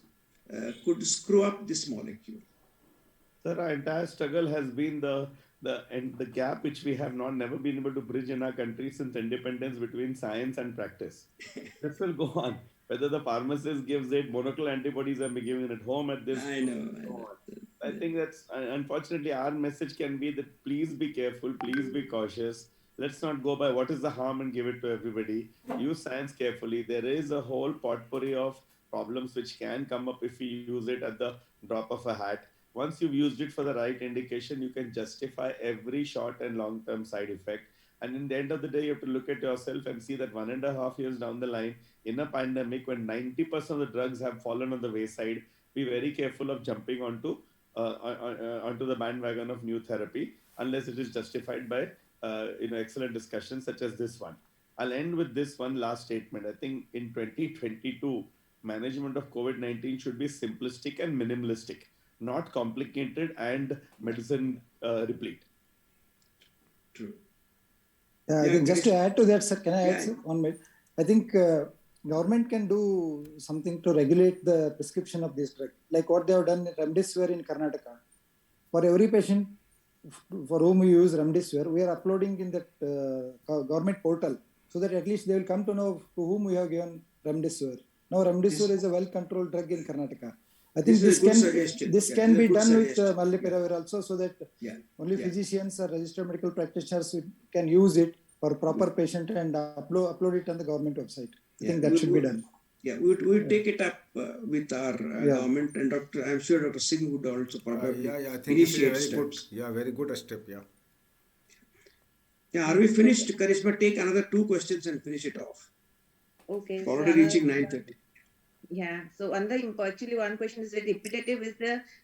[SPEAKER 2] could screw up this molecule?
[SPEAKER 6] Sir, our entire struggle has been the gap which we have not never been able to bridge in our country since independence between science and practice. This will go on. Whether the pharmacist gives it, monoclonal antibodies are being given at home at this
[SPEAKER 2] I
[SPEAKER 6] point,
[SPEAKER 2] know,
[SPEAKER 6] and
[SPEAKER 2] I
[SPEAKER 6] so
[SPEAKER 2] know.
[SPEAKER 6] on. I think that's unfortunately our message can be that please be careful, please be cautious. Let's not go by what is the harm and give it to everybody. Use science carefully. There is a whole potpourri of problems which can come up if we use it at the drop of a hat. Once you've used it for the right indication, you can justify every short and long term side effect. And in the end of the day, you have to look at yourself and see that 1.5 years down the line, in a pandemic when 90% of the drugs have fallen on the wayside, be very careful of jumping onto the bandwagon of new therapy unless it is justified by excellent discussions such as this one. I'll end with this one last statement. I think in 2022, management of COVID-19 should be simplistic and minimalistic, not complicated and medicine replete.
[SPEAKER 2] True.
[SPEAKER 3] Yeah, I
[SPEAKER 2] Yeah,
[SPEAKER 3] think just to
[SPEAKER 2] Karish.
[SPEAKER 3] add to that, sir, can I add,
[SPEAKER 2] Yeah,
[SPEAKER 3] sir, 1 minute? I think government can do something to regulate the prescription of this drug, like what they have done in Remdesivir in Karnataka. For every patient for whom we use Remdesivir, we are uploading in that government portal, so that at least they will come to know to whom we have given Remdesivir. Now Remdesivir
[SPEAKER 2] this
[SPEAKER 3] is a well-controlled drug in Karnataka. I
[SPEAKER 2] this
[SPEAKER 3] think
[SPEAKER 2] is a good suggestion.
[SPEAKER 3] this
[SPEAKER 2] Yeah,
[SPEAKER 3] can
[SPEAKER 2] this is a
[SPEAKER 3] be
[SPEAKER 2] good
[SPEAKER 3] done with
[SPEAKER 2] suggestion. Yeah,
[SPEAKER 3] Molnupiravir also, so that
[SPEAKER 2] yeah,
[SPEAKER 3] only
[SPEAKER 2] yeah.
[SPEAKER 3] physicians or registered medical practitioners can use it for proper patient and upload it on the government website. I think
[SPEAKER 2] Yeah,
[SPEAKER 3] that should be done.
[SPEAKER 2] yeah, we'll take it up with our
[SPEAKER 3] Yeah.
[SPEAKER 2] government, and Doctor. I'm sure Dr. Singh would also probably
[SPEAKER 5] Yeah, I think this is a
[SPEAKER 2] initiate
[SPEAKER 5] very good,
[SPEAKER 2] steps.
[SPEAKER 5] yeah, very good step. Yeah.
[SPEAKER 2] Yeah, are we finished, Karishma? Take another two questions and finish it off.
[SPEAKER 1] Okay,
[SPEAKER 2] We're
[SPEAKER 1] so
[SPEAKER 2] already
[SPEAKER 1] another,
[SPEAKER 2] reaching 9:30.
[SPEAKER 1] yeah. So another, actually one question is very repetitive. Is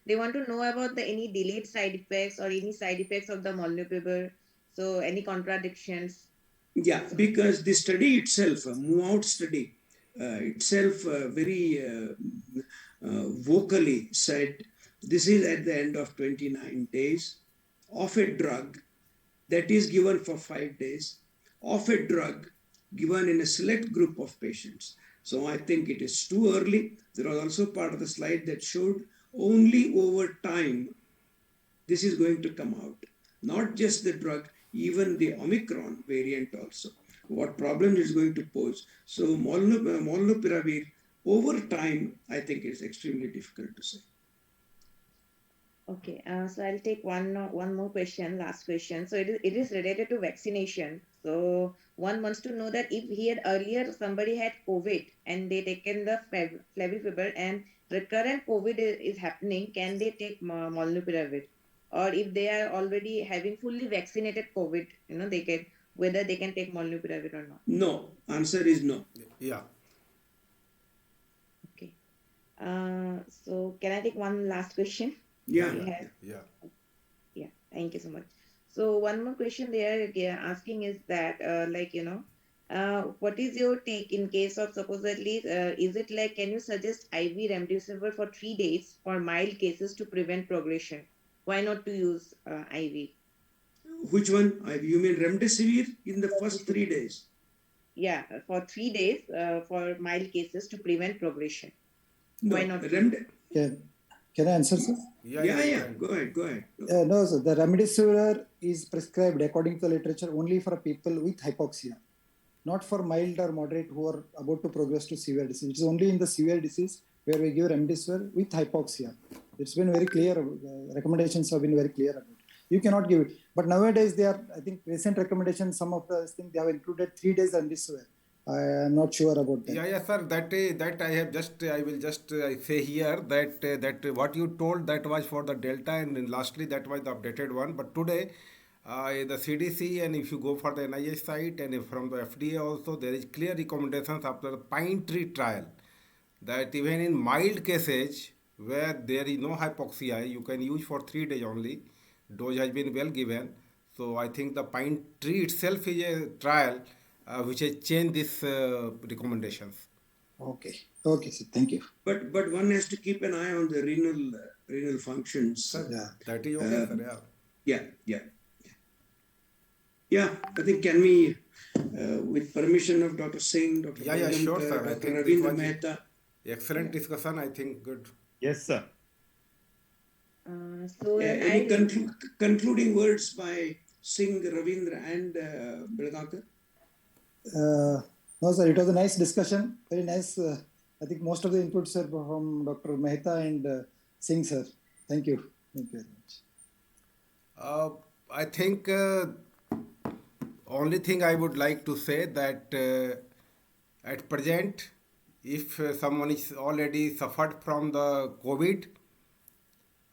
[SPEAKER 1] they want to know about the any delayed side effects or any side effects of the molnupiravir. So any contradictions.
[SPEAKER 2] Yeah,
[SPEAKER 1] So
[SPEAKER 2] because the study itself, move out study itself, very vocally said this is at the end of 29 days of a drug that is given for 5 days, of a drug given in a select group of patients. So I think it is too early. There was also part of the slide that showed only over time this is going to come out. Not just the drug, even the Omicron variant also. What problems is going to pose. So Molnupiravir, over time, I think is extremely difficult to say.
[SPEAKER 1] okay, so I'll take one more question, last question. So it is related to vaccination. So one wants to know that if he had earlier somebody had COVID and they taken the flaviviral and recurrent COVID is happening, can they take molnupiravir? or if they are already having fully vaccinated COVID, they can, whether they can take molnupiravir or not.
[SPEAKER 2] No, answer is no.
[SPEAKER 5] Yeah.
[SPEAKER 1] Okay. So can I take one last question?
[SPEAKER 5] Yeah,
[SPEAKER 2] Yeah,
[SPEAKER 1] We
[SPEAKER 5] yeah,
[SPEAKER 1] have,
[SPEAKER 2] yeah.
[SPEAKER 5] yeah.
[SPEAKER 1] yeah, thank you so much. So one more question they are asking is that, what is your take in case of supposedly, is it like, can you suggest IV remdesivir for 3 days for mild cases to prevent progression? Why not to use IV?
[SPEAKER 2] Which one? You mean remdesivir in the first 3 days?
[SPEAKER 1] Yeah, for 3 days for mild cases to prevent progression. Why
[SPEAKER 2] No,
[SPEAKER 1] not to use?
[SPEAKER 2] remde.
[SPEAKER 3] Can I answer, sir?
[SPEAKER 5] Yeah, yeah,
[SPEAKER 2] Yeah,
[SPEAKER 5] you
[SPEAKER 2] yeah.
[SPEAKER 5] can.
[SPEAKER 2] Go ahead, go ahead. No.
[SPEAKER 3] No, sir. The remdesivir is prescribed according to the literature only for people with hypoxia, not for mild or moderate who are about to progress to severe disease. It is only in the severe disease where we give remdesivir with hypoxia. It's been very clear. Recommendations have been very clear about it. You cannot give it. But nowadays, they are, I think, recent recommendations, some of the things they have included 3 days remdesivir. I am not sure about that.
[SPEAKER 5] Yeah, yeah, sir. That I have just I will just say here that what you told that was for the Delta, and then lastly that was the updated one. But today, the CDC, and if you go for the NIH site and from the FDA also, there is clear recommendations after the pine tree trial that even in mild cases where there is no hypoxia, you can use for 3 days only. Dose has been well given. So I think the pine tree itself is a trial which has changed these recommendations.
[SPEAKER 3] Okay. Okay, sir. Thank you.
[SPEAKER 2] But one has to keep an eye on the renal functions.
[SPEAKER 5] Sir,
[SPEAKER 3] Yeah.
[SPEAKER 5] that is okay, sir. Yeah.
[SPEAKER 2] Yeah, yeah, yeah. I think can we, with permission of Dr. Singh, Dr.
[SPEAKER 5] Yeah, yeah, sure,
[SPEAKER 2] Gautamkar,
[SPEAKER 5] sir. I
[SPEAKER 2] Dr.
[SPEAKER 5] think it
[SPEAKER 2] Ravindra
[SPEAKER 5] was
[SPEAKER 2] Mehta.
[SPEAKER 5] excellent
[SPEAKER 2] Yeah.
[SPEAKER 5] discussion. I think good.
[SPEAKER 6] Yes, sir.
[SPEAKER 1] So
[SPEAKER 2] Any concluding words by Singh, Ravindra, and Belgankar?
[SPEAKER 3] No, sir, it was a nice discussion. Very nice. I think most of the inputs are from Dr. Mehta and Singh, sir. Thank you. Thank you very much.
[SPEAKER 5] Uh, I think only thing I would like to say that at present, if someone is already suffered from the COVID,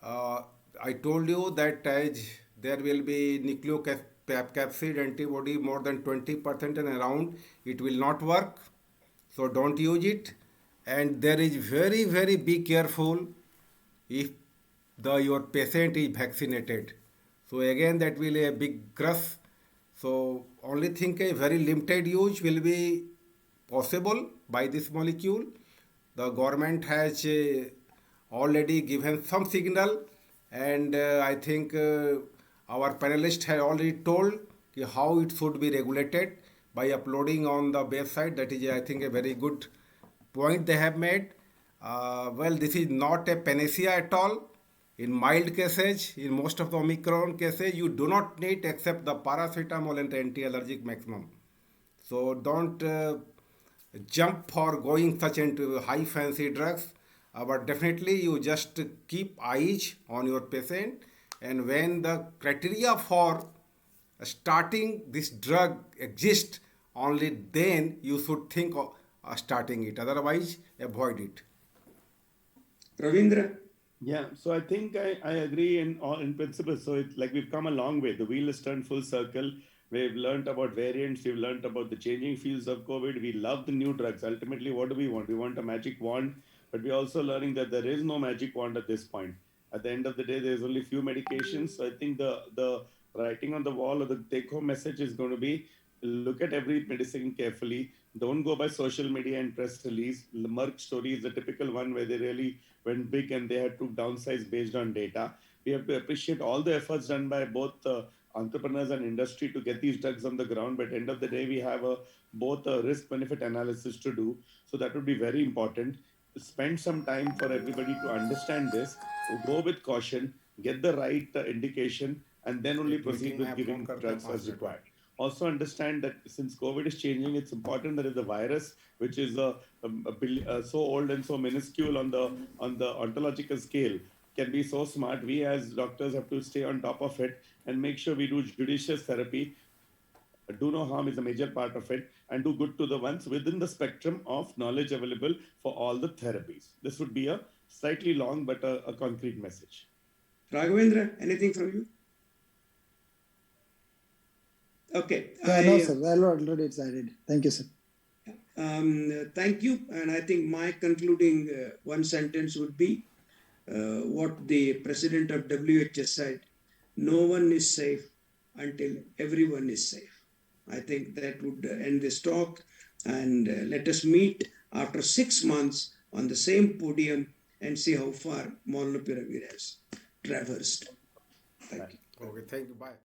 [SPEAKER 5] uh, I told you that as there will be nucleocapsid antibody more than 20% and around, it will not work. So don't use it. And there is very, very be careful if your patient is vaccinated. So again, that will be a big crush. So only think a very limited use will be possible by this molecule. The government has already given some signal, and I think our panelists have already told how it should be regulated by uploading on the website. That is, I think, a very good point they have made. Well, this is not a panacea at all. In mild cases, in most of the Omicron cases, you do not need except the paracetamol and the anti-allergic maximum. So don't jump for going such into high fancy drugs, but definitely you just keep eyes on your patient, and when the criteria for starting this drug exists, only then you should think of starting it. Otherwise, avoid it.
[SPEAKER 2] Ravindra?
[SPEAKER 6] Yeah, so I think I agree in principle. So it's like we've come a long way. The wheel has turned full circle. We've learned about variants. We've learned about the changing fields of COVID. We love the new drugs. Ultimately, what do we want? We want a magic wand, but we're also learning that there is no magic wand at this point. At the end of the day, there's only few medications. So I think the writing on the wall or the take-home message is going to be look at every medicine carefully. Don't go by social media and press release. The Merck story is the typical one where they really went big and they had to downsize based on data. We have to appreciate all the efforts done by both entrepreneurs and industry to get these drugs on the ground. But at the end of the day, we have both a risk benefit analysis to do. So that would be very important. Spend some time for everybody to understand this. Go with caution, get the right indication, and then only
[SPEAKER 5] एक
[SPEAKER 6] proceed
[SPEAKER 5] meeting में
[SPEAKER 6] with
[SPEAKER 5] आप phone
[SPEAKER 6] giving
[SPEAKER 5] करते हैं
[SPEAKER 6] drugs as
[SPEAKER 5] 5 minute में.
[SPEAKER 6] required. Also understand that since COVID is changing, it's important that if the virus, which is so old and so minuscule on the ontological scale, can be so smart, we as doctors have to stay on top of it and make sure we do judicious therapy. Do no harm is a major part of it, and do good to the ones within the spectrum of knowledge available for all the therapies. This would be a slightly long but a concrete message.
[SPEAKER 2] Raghavendra, anything from you? Okay.
[SPEAKER 3] No, sir. Already it's added. Thank you, sir.
[SPEAKER 2] Thank you. And I think my concluding one sentence would be what the president of WHO said: no one is safe until everyone is safe. I think that would end this talk, and let us meet after 6 months on the same podium and see how far Molnupiravir has traversed. Thank you.
[SPEAKER 5] Okay, thank you. Bye.